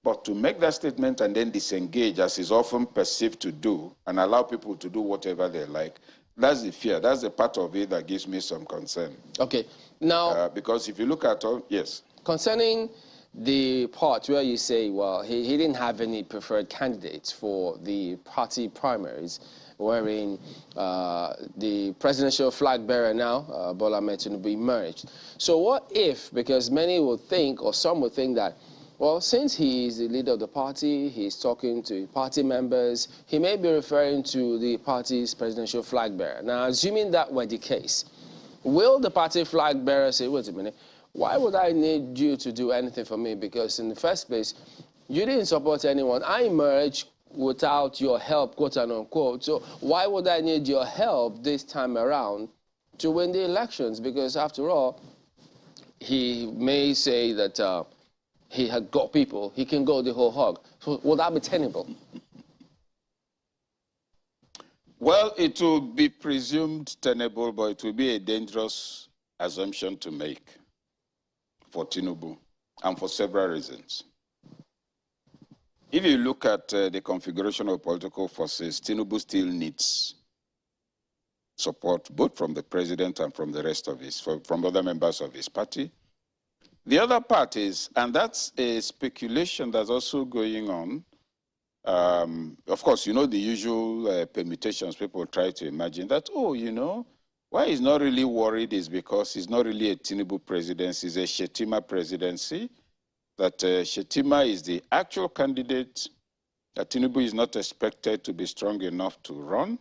But to make that statement and then disengage, as is often perceived to do, and allow people to do whatever they like, that's the fear. That's the part of it that gives me some concern. Okay. Now, because if you look at all, yes. Concerning the part where you say, well, he didn't have any preferred candidates for the party primaries, wherein the presidential flag bearer now, Bola Ahmed Tinubu, emerged. So what if, because many will think, or some will think that, well, since he is the leader of the party, he's talking to party members, he may be referring to the party's presidential flag bearer. Now, assuming that were the case, will the party flag bearer say, wait a minute, why would I need you to do anything for me? Because in the first place, you didn't support anyone. I emerged without your help, quote and unquote. So why would I need your help this time around to win the elections? Because after all, he may say that he had got people, he can go the whole hog. So will that be tenable? Well, it will be presumed tenable, but it will be a dangerous assumption to make for Tinubu, and for several reasons. If you look at the configuration of political forces, Tinubu still needs support both from the president and from the rest of from other members of his party. The other part is, and that's a speculation that's also going on. Of course, you know the usual permutations people try to imagine that, oh, you know, why he's not really worried is because he's not really a Tinubu presidency, it's a Shettima presidency, that Shettima is the actual candidate, that Tinubu is not expected to be strong enough to run.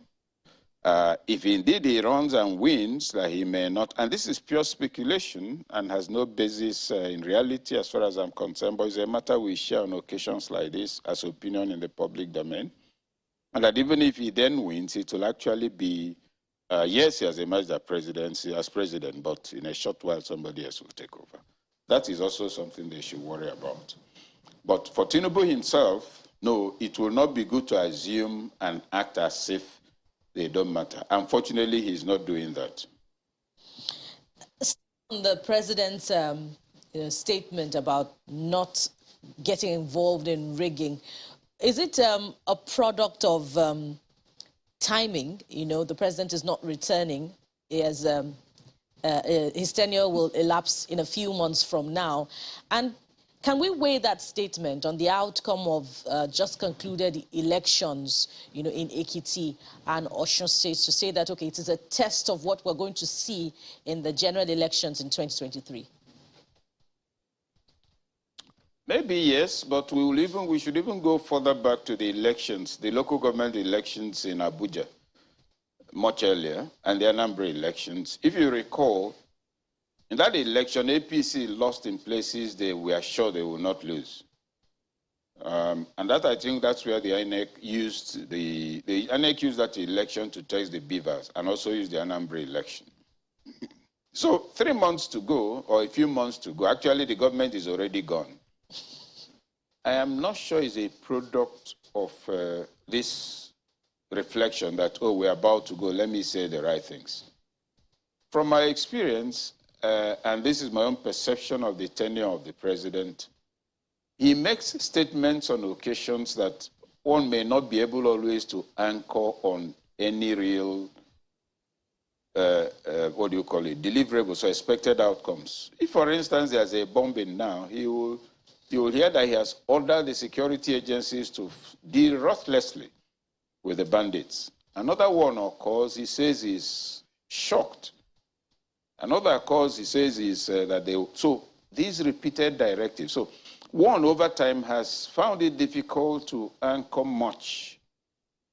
If indeed he runs and wins, that he may not, and this is pure speculation and has no basis in reality as far as I'm concerned, but it's a matter we share on occasions like this as opinion in the public domain, and that even if he then wins, it will actually be, yes, he has emerged as president, but in a short while somebody else will take over. That is also something they should worry about. But for Tinubu himself, no, it will not be good to assume and act as if they don't matter. Unfortunately, he's not doing that. The president's statement about not getting involved in rigging, is it a product of timing? You know, the president is not returning. He has, his tenure will elapse in a few months from now. And can we weigh that statement on the outcome of just concluded elections, you know, in Ekiti and Osun states to say that, okay, it is a test of what we're going to see in the general elections in 2023? Maybe yes, but we should even go further back to the elections, the local government elections in Abuja, much earlier, and the Anambra elections. If you recall, in that election, APC lost in places they were sure they would not lose. And that, I think, that's where the INEC used the INEC used that election to test the beavers and also used the Anambra election. So 3 months to go, or a few months to go, actually the government is already gone. I am not sure it's a product of this reflection that, oh, we're about to go, let me say the right things. From my experience, and this is my own perception of the tenure of the president, he makes statements on occasions that one may not be able always to anchor on any real, what do you call it, deliverables or expected outcomes. If, for instance, there's a bombing now, you will hear that he has ordered the security agencies to deal ruthlessly with the bandits. Another one, of course, he says he's shocked. Another cause, he says, is that so these repeated directives. So one, over time, has found it difficult to anchor much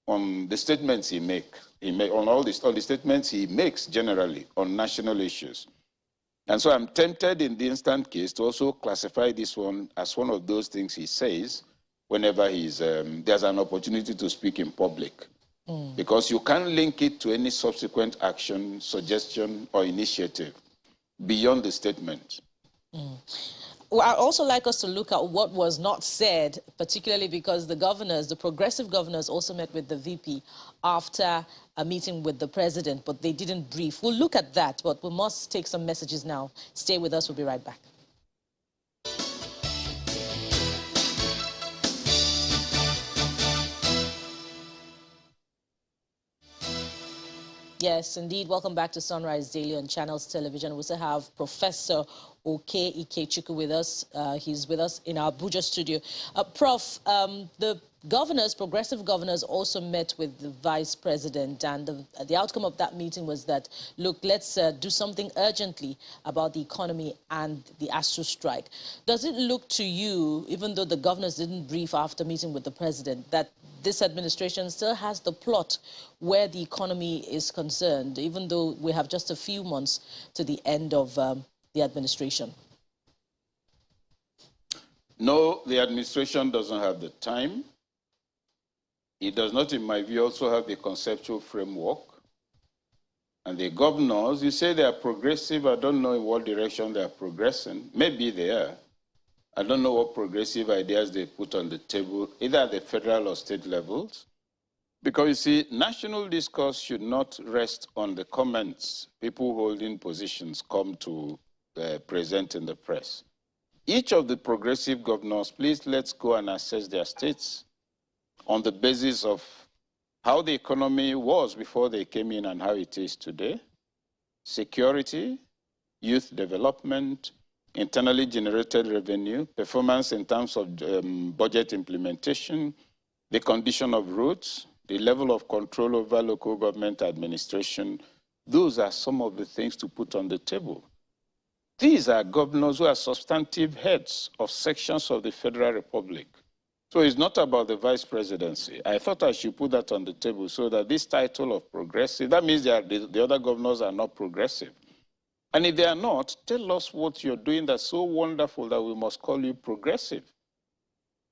on the statements he makes, on all the statements he makes generally on national issues. And so I'm tempted in the instant case to also classify this one as one of those things he says whenever there's an opportunity to speak in public. Because you can't link it to any subsequent action, suggestion, or initiative beyond the statement. Well, I'd also like us to look at what was not said, particularly because the governors, the progressive governors, also met with the VP after a meeting with the president, but they didn't brief. We'll look at that, but we must take some messages now. Stay with us. We'll be right back. Yes, indeed. Welcome back to Sunrise Daily on Channels Television. We also have Professor Oke Ikechukwu with us. He's with us in our Abuja studio. Prof, the governors, progressive governors, also met with the vice president, and the outcome of that meeting was that, look, let's do something urgently about the economy and the ASUU strike. Does it look to you, even though the governors didn't brief after meeting with the president, that this administration still has the plot where the economy is concerned, even though we have just a few months to the end of the administration? No, the administration doesn't have the time. It does not, in my view, also have the conceptual framework. And the governors, you say they are progressive. I don't know in what direction they are progressing. Maybe they are. I don't know what progressive ideas they put on the table, either at the federal or state levels. Because you see, national discourse should not rest on the comments people holding positions come to present in the press. Each of the progressive governors, please let's go and assess their states on the basis of how the economy was before they came in and how it is today, security, youth development, internally generated revenue, performance in terms of budget implementation, the condition of roads, the level of control over local government administration. Those are some of the things to put on the table. These are governors who are substantive heads of sections of the Federal Republic. So it's not about the vice presidency. I thought I should put that on the table so that this title of progressive, that means the other governors are not progressive. And if they are not, tell us what you're doing that's so wonderful that we must call you progressive.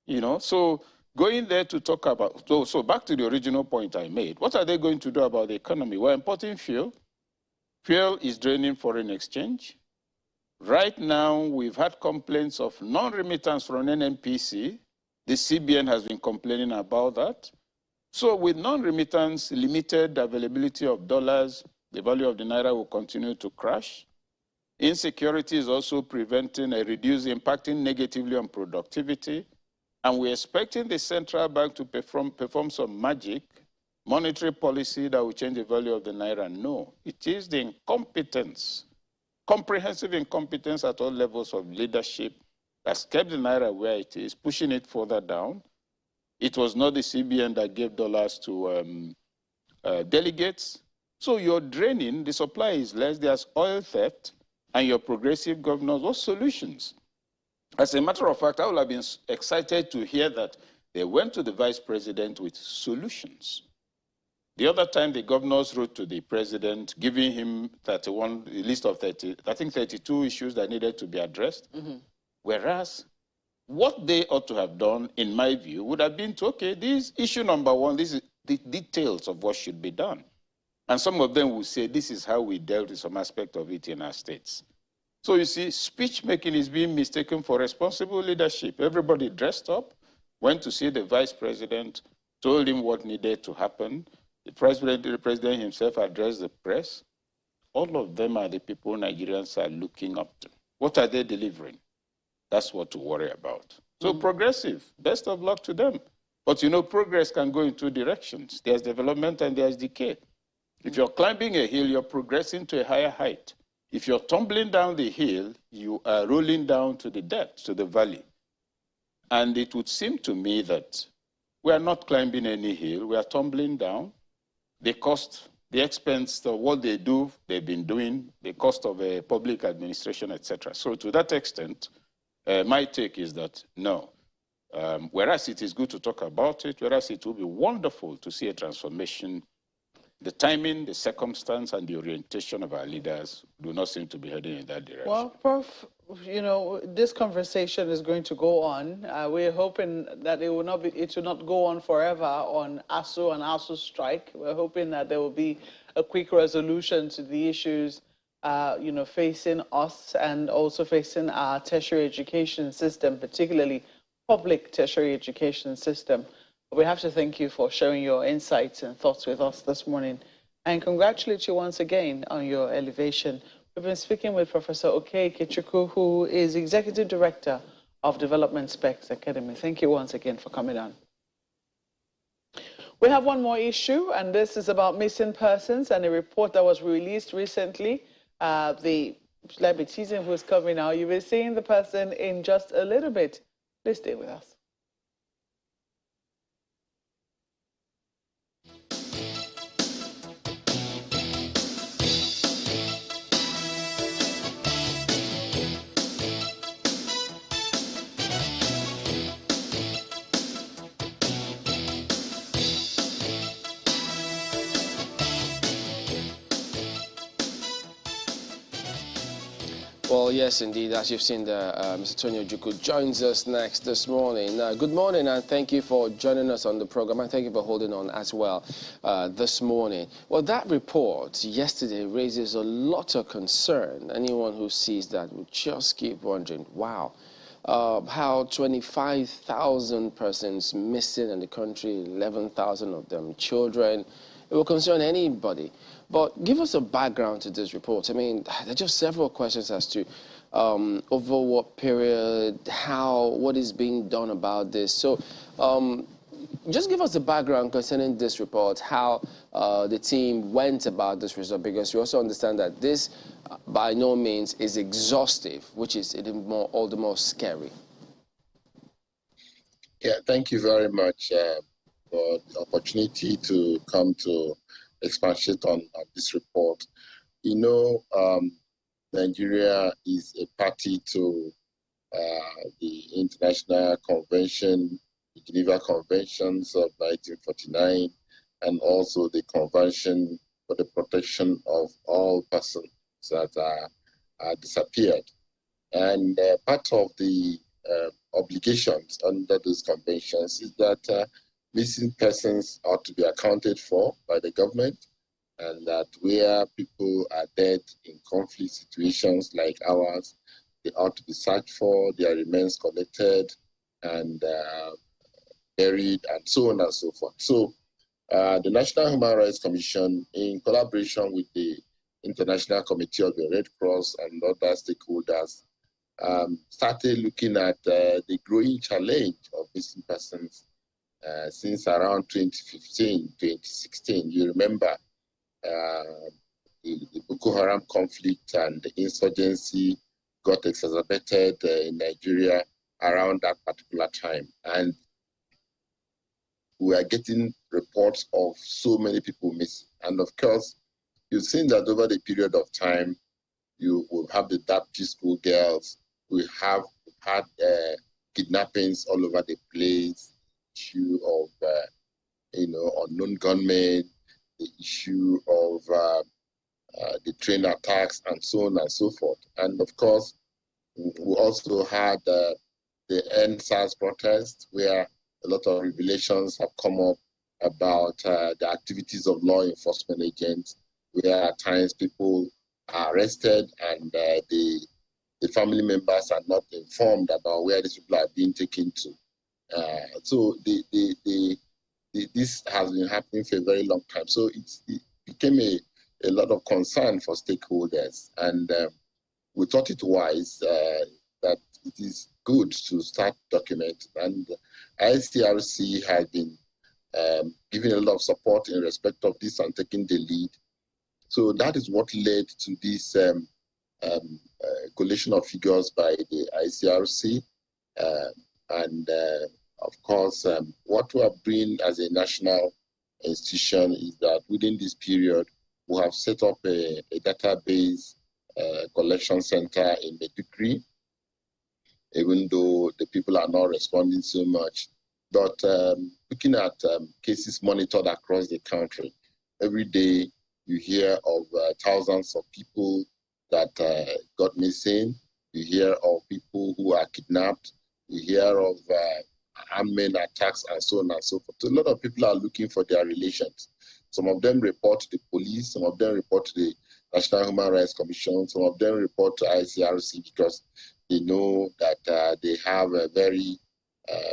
You know, so going there to talk about, so back to the original point I made, what are they going to do about the economy? We're importing fuel. Fuel is draining foreign exchange. Right now, we've had complaints of non-remittance from NNPC. The CBN has been complaining about that. So with non-remittance, limited availability of dollars, the value of the naira will continue to crash. Insecurity is also impacting negatively on productivity. And we're expecting the central bank to perform some magic, monetary policy that will change the value of the naira. No, it is the incompetence, comprehensive incompetence at all levels of leadership that's kept the naira where it is, pushing it further down. It was not the CBN that gave dollars to delegates. So you're draining, the supply is less, there's oil theft, and your progressive governors, what solutions? As a matter of fact, I would have been excited to hear that they went to the vice president with solutions. The other time, the governors wrote to the president, giving him a list of 32 issues that needed to be addressed. Mm-hmm. Whereas, what they ought to have done, in my view, would have been to, okay, this issue number one, this is the details of what should be done. And some of them will say, this is how we dealt with some aspect of it in our states. So you see, speech making is being mistaken for responsible leadership. Everybody dressed up, went to see the vice president, told him what needed to happen. The president himself addressed the press. All of them are the people Nigerians are looking up to. What are they delivering? That's what to worry about. So progressive, best of luck to them. But you know, progress can go in two directions. There's development and there's decay. If you're climbing a hill, you're progressing to a higher height. If you're tumbling down the hill, you are rolling down to the depths, to the valley. And it would seem to me that we are not climbing any hill, we are tumbling down. The cost, the expense of what they do, they've been doing, the cost of a public administration, etc. So to that extent, my take is that no. Whereas it is good to talk about it, whereas it will be wonderful to see a transformation, the timing, the circumstance, and the orientation of our leaders do not seem to be heading in that direction. Well, Prof, you know, this conversation is going to go on. We're hoping that it will not go on forever on ASUU and ASUU strike. We're hoping that there will be a quick resolution to the issues, you know, facing us and also facing our tertiary education system, particularly public tertiary education system. We have to thank you for sharing your insights and thoughts with us this morning and congratulate you once again on your elevation. We've been speaking with Professor Oke Ikechukwu, who is Executive Director of Development Specs Academy. Thank you once again for coming on. We have one more issue, and this is about missing persons and a report that was released recently. The celebrity teasing who's coming now. You will be seeing the person in just a little bit. Please stay with us. Well, yes, indeed. As you've seen, Mr. Tony Ojukwu joins us next this morning. Good morning, and thank you for joining us on the program, and thank you for holding on as well this morning. Well, that report yesterday raises a lot of concern. Anyone who sees that will just keep wondering, wow, how 25,000 persons missing in the country, 11,000 of them children. It will concern anybody. But give us a background to this report. I mean, there are just several questions as to over what period, how, what is being done about this. So just give us a background concerning this report, how the team went about this result, because you also understand that this by no means is exhaustive, which is all the more scary. Yeah, thank you very much for the opportunity to come to expatiate on this report. You know, Nigeria is a party to the International Convention, the Geneva Conventions of 1949, and also the Convention for the Protection of All Persons that are disappeared. And part of the obligations under those conventions is that missing persons ought to be accounted for by the government, and that where people are dead in conflict situations like ours, they ought to be searched for, their remains collected and buried, and so on and so forth. So the National Human Rights Commission, in collaboration with the International Committee of the Red Cross and other stakeholders, started looking at the growing challenge of missing persons since around 2015, 2016. You remember the Boko Haram conflict and the insurgency got exacerbated in Nigeria around that particular time. And we are getting reports of so many people missing. And of course, you've seen that over the period of time, you will have the Dapchi school girls, we have had kidnappings all over the place, issue of unknown gunmen, the issue of the train attacks, and so on and so forth. And of course, we also had the NSAS protest, where a lot of revelations have come up about the activities of law enforcement agents, where at times people are arrested and the family members are not informed about where these people are being taken to. So this has been happening for a very long time. So it became a lot of concern for stakeholders. And we thought it wise that it is good to start documenting. And ICRC has been giving a lot of support in respect of this and taking the lead. So that is what led to this collation of figures by the ICRC. Of course, what we are doing as a national institution is that within this period, we have set up a database collection center in Meduguri, even though the people are not responding so much. But looking at cases monitored across the country, every day you hear of thousands of people that got missing. You hear of people who are kidnapped. You hear of armed men attacks and so on and so forth. So a lot of people are looking for their relations. Some of them report to the police. Some of them report to the National Human Rights Commission. Some of them report to ICRC because they know that they have a very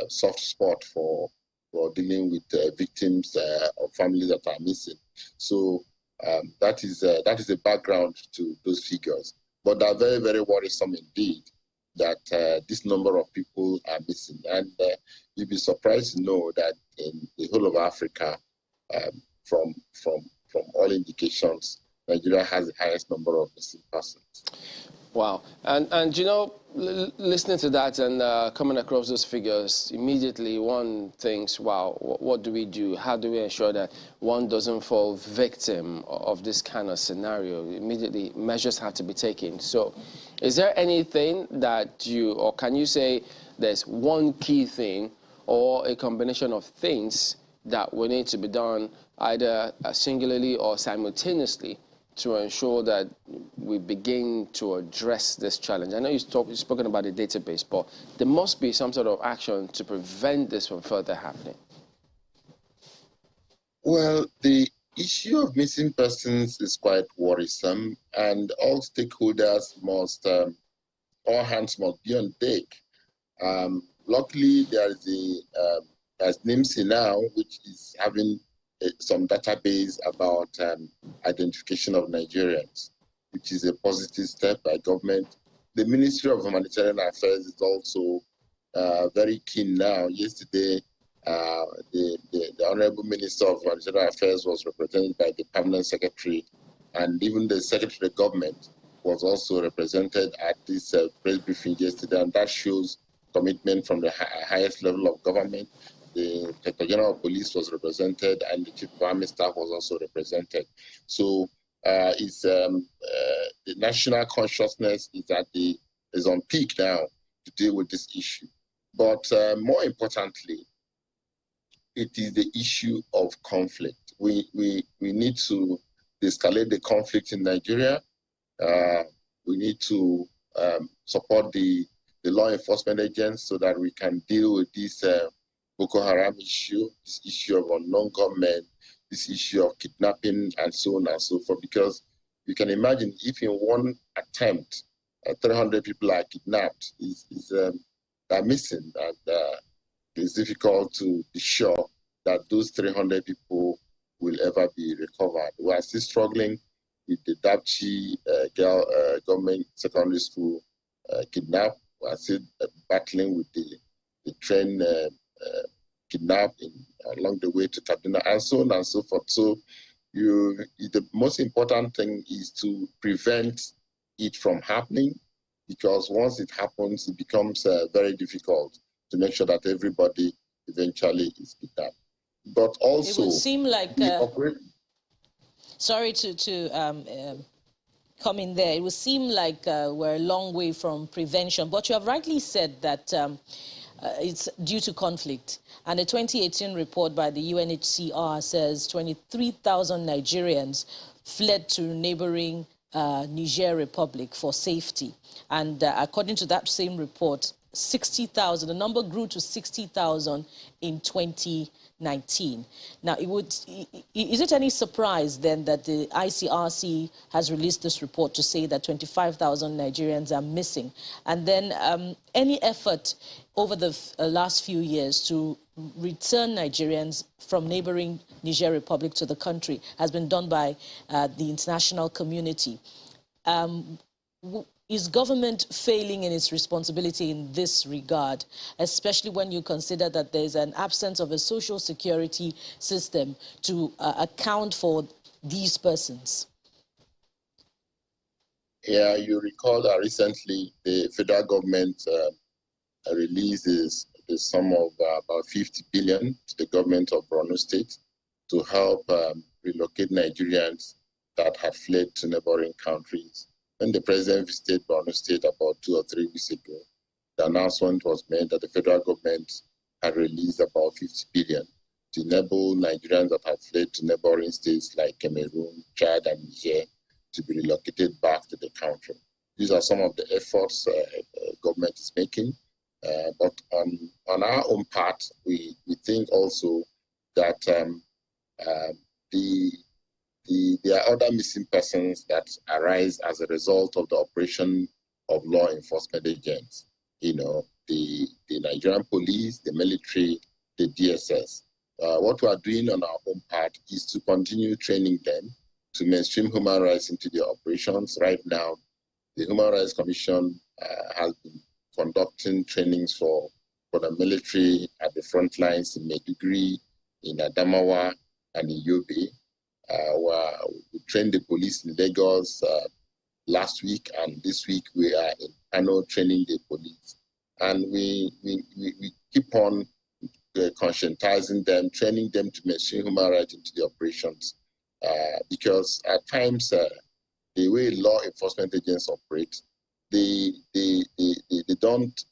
soft spot for dealing with victims or families that are missing. So that is a background to those figures. But they're very, very worrisome indeed that this number of people are missing. And you'd be surprised to know that in the whole of Africa, from all indications, Nigeria has the highest number of missing persons. Wow. And you know, listening to that and coming across those figures, immediately one thinks, wow, what do we do? How do we ensure that one doesn't fall victim of this kind of scenario? Immediately, measures have to be taken. So is there anything that or can you say there's one key thing or a combination of things that will need to be done either singularly or simultaneously to ensure that we begin to address this challenge? I know you've spoken about the database, but there must be some sort of action to prevent this from further happening. Well, the issue of missing persons is quite worrisome, and all stakeholders must, all hands must be on deck. Luckily, there is there's NIMSI now, which is having some database about identification of Nigerians, which is a positive step by government. The Ministry of Humanitarian Affairs is also very keen now. Yesterday, the Honorable Minister of Humanitarian Affairs was represented by the Permanent Secretary, and even the Secretary of Government was also represented at this press briefing yesterday, and that shows commitment from the highest level of government. The Inspector General of Police was represented, and the Chief of Army Staff was also represented. So the national consciousness is on peak now to deal with this issue. But more importantly, it is the issue of conflict. We need to de-escalate the conflict in Nigeria. We need to support the law enforcement agents so that we can deal with this Boko Haram issue, this issue of unknown gunmen, this issue of kidnapping, and so on and so forth. Because you can imagine if in one attempt, 300 people are kidnapped, they're missing, and it's difficult to be sure that those 300 people will ever be recovered. We are still struggling with the Dapchi girl government secondary school kidnap. We are still battling with the train kidnap along the way to Kaduna, and so on and so forth. So the most important thing is to prevent it from happening, because once it happens, it becomes very difficult to make sure that everybody eventually is kidnapped. But also, it would seem like sorry to come in there. It would seem like we're a long way from prevention, but you have rightly said that it's due to conflict. And a 2018 report by the UNHCR says 23,000 Nigerians fled to neighboring Niger Republic for safety. And according to that same report, 60,000, the number grew to 60,000 in 2019. Now, is it any surprise then that the ICRC has released this report to say that 25,000 Nigerians are missing? And then any effort over the last few years to return Nigerians from neighboring Niger Republic to the country has been done by the international community. Is government failing in its responsibility in this regard, especially when you consider that there's an absence of a social security system to account for these persons? Yeah, you recall that recently the federal government released the sum of about 50 billion to the government of Borno State to help relocate Nigerians that had fled to neighboring countries. When the president visited Borno State about 2 or 3 weeks ago, the announcement was made that the federal government had released about 50 billion to enable Nigerians that had fled to neighboring states like Cameroon, Chad, and Niger to be relocated back to the country. These are some of the efforts government is making. But on our own part, we think also that there are other missing persons that arise as a result of the operation of law enforcement agents. You know, the Nigerian police, the military, the DSS. What we are doing on our own part is to continue training them to mainstream human rights into their operations. Right now, the Human Rights Commission has been conducting trainings for the military at the front lines in Maiduguri, in Adamawa, and in Yobe. We trained the police in Lagos last week, and this week we are in Kano training the police. And we keep on conscientizing them, training them to mainstream human rights into the operations. Because at times, the way law enforcement agents operate, they don't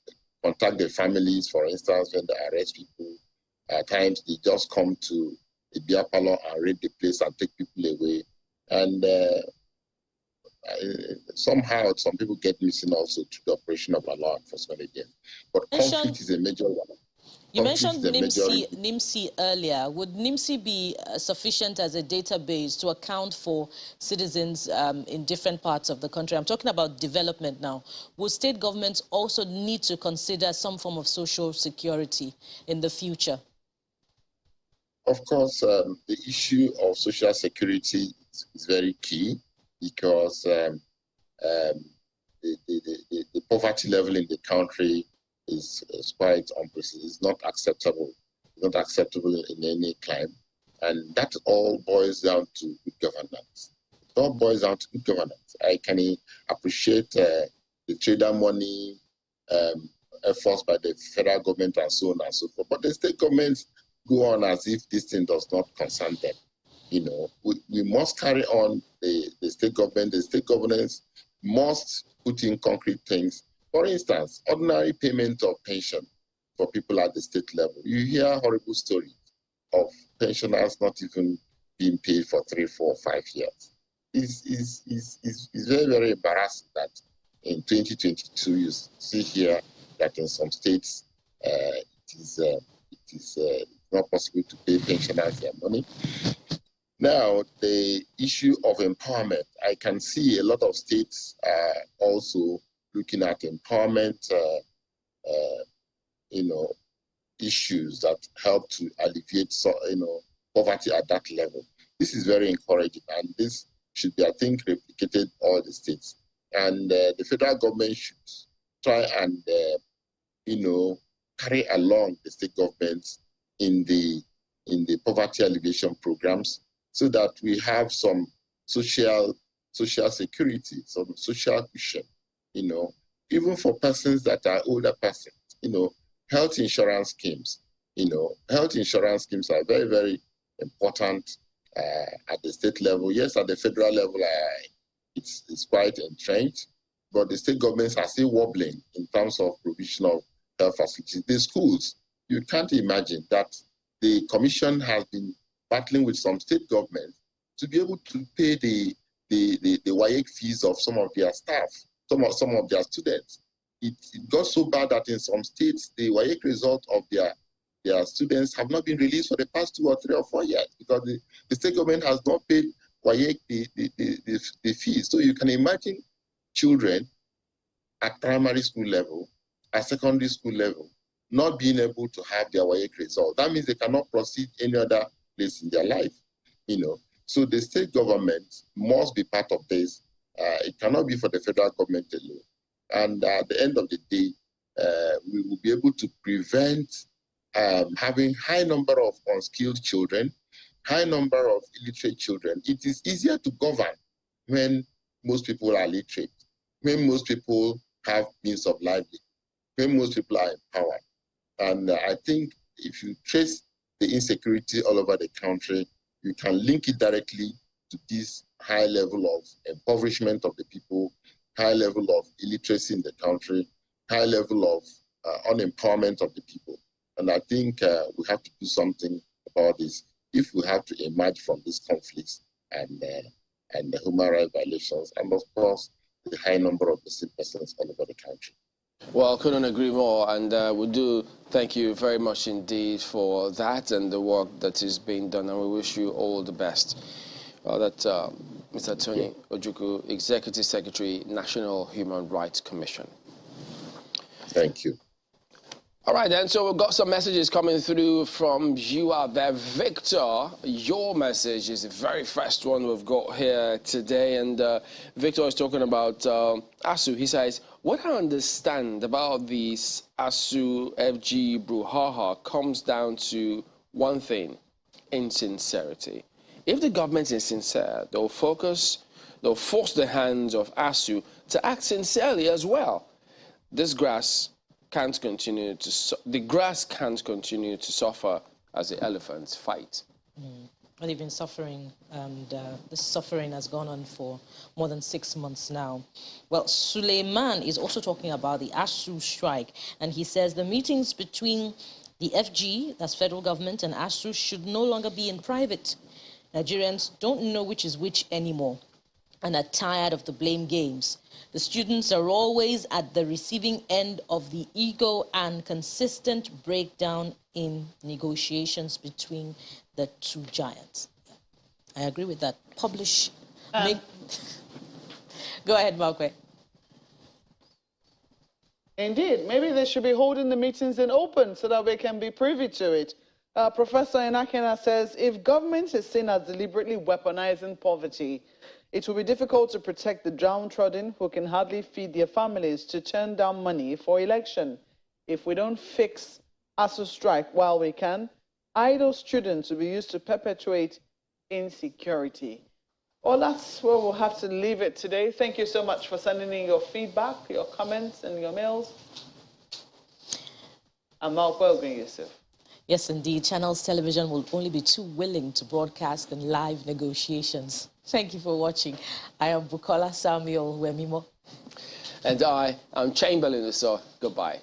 contact their families, for instance, when they arrest people. At times, they just come to the beer parlor and raid the place and take people away. And somehow, some people get missing also to the operation of a law enforcement agent. But conflict is a major one. You mentioned NIMSI earlier. Would NIMSI be sufficient as a database to account for citizens in different parts of the country? I'm talking about development now. Would state governments also need to consider some form of social security in the future? Of course, the issue of social security is very key, because the poverty level in the country is quite unprecedented. It's not acceptable. It's not acceptable in any climate. And that all boils down to good governance. It all boils down to good governance. I can appreciate the trader money efforts by the federal government and so on and so forth. But the state governments go on as if this thing does not concern them. You know, we must carry on the state government. The state governance must put in concrete things. For instance, ordinary payment of pension for people at the state level. You hear horrible stories of pensioners not even being paid for 3, 4, 5 years. It's very, very embarrassing that in 2022 you see here that in some states it is not possible to pay pensioners their money. Now, the issue of empowerment, I can see a lot of states also looking at empowerment, issues that help to alleviate, poverty at that level. This is very encouraging, and this should be, I think, replicated all the states. And the federal government should try and, carry along the state governments in the poverty alleviation programs, so that we have some social security, some social cushion, even for persons that are older persons, health insurance schemes. Health insurance schemes are very, very important at the state level. Yes, at the federal level, it's quite entrenched, but the state governments are still wobbling in terms of provision of health facilities. The schools, you can't imagine that the commission has been battling with some state governments to be able to pay the WAEC fees of some of their staff, some of their students. It got so bad that in some states, the WAEC result of their students have not been released for the past 2 or 3 or 4 years, because the state government has not paid WAEC the fees. So you can imagine children at primary school level, at secondary school level, not being able to have their WAEC result. That means they cannot proceed any other place in their life, So the state government must be part of this. It cannot be for the federal government alone. And at the end of the day, we will be able to prevent having high number of unskilled children, high number of illiterate children. It is easier to govern when most people are literate, when most people have means of livelihood, when most people are empowered. And I think if you trace the insecurity all over the country, you can link it directly to this high level of impoverishment of the people, high level of illiteracy in the country, high level of unempowerment of the people. And I think we have to do something about this if we have to emerge from these conflicts and the human rights violations, and of course, the high number of missing persons all over the country. Well, couldn't agree more, and we do thank you very much indeed for that and the work that is being done, and we wish you all the best. Mr. Tony Ojukwu, Executive Secretary, National Human Rights Commission. Thank you. All right, then, so we've got some messages coming through from you out there. Victor, your message is the very first one we've got here today, and Victor is talking about ASUU. He says, what I understand about this ASUU FG brouhaha comes down to one thing. insincerity. If the government is sincere, they'll force the hands of ASUU to act sincerely as well. The grass can't continue to suffer as the elephants fight. Well, they've been suffering, and this suffering has gone on for more than 6 months now. Well, Suleiman is also talking about the ASUU strike, and he says the meetings between the FG, that's federal government, and ASUU should no longer be in private. Nigerians don't know which is which anymore and are tired of the blame games. The students are always at the receiving end of the ego and consistent breakdown in negotiations between the two giants. I agree with that. Publish. Go ahead, Markwe. Indeed, maybe they should be holding the meetings in open so that we can be privy to it. Professor Inakena says, if government is seen as deliberately weaponizing poverty, it will be difficult to protect the downtrodden who can hardly feed their families to turn down money for election. If we don't fix ASUU strike while we can, idle students will be used to perpetuate insecurity. Well, that's where we'll have to leave it today. Thank you so much for sending in your feedback, your comments, and your mails. I'm Malcolm Yusuf. Yes, indeed. Channels Television will only be too willing to broadcast in live negotiations. Thank you for watching. I am Bukola Samuel Wemimo. And I am Chamberlain Uso. Goodbye.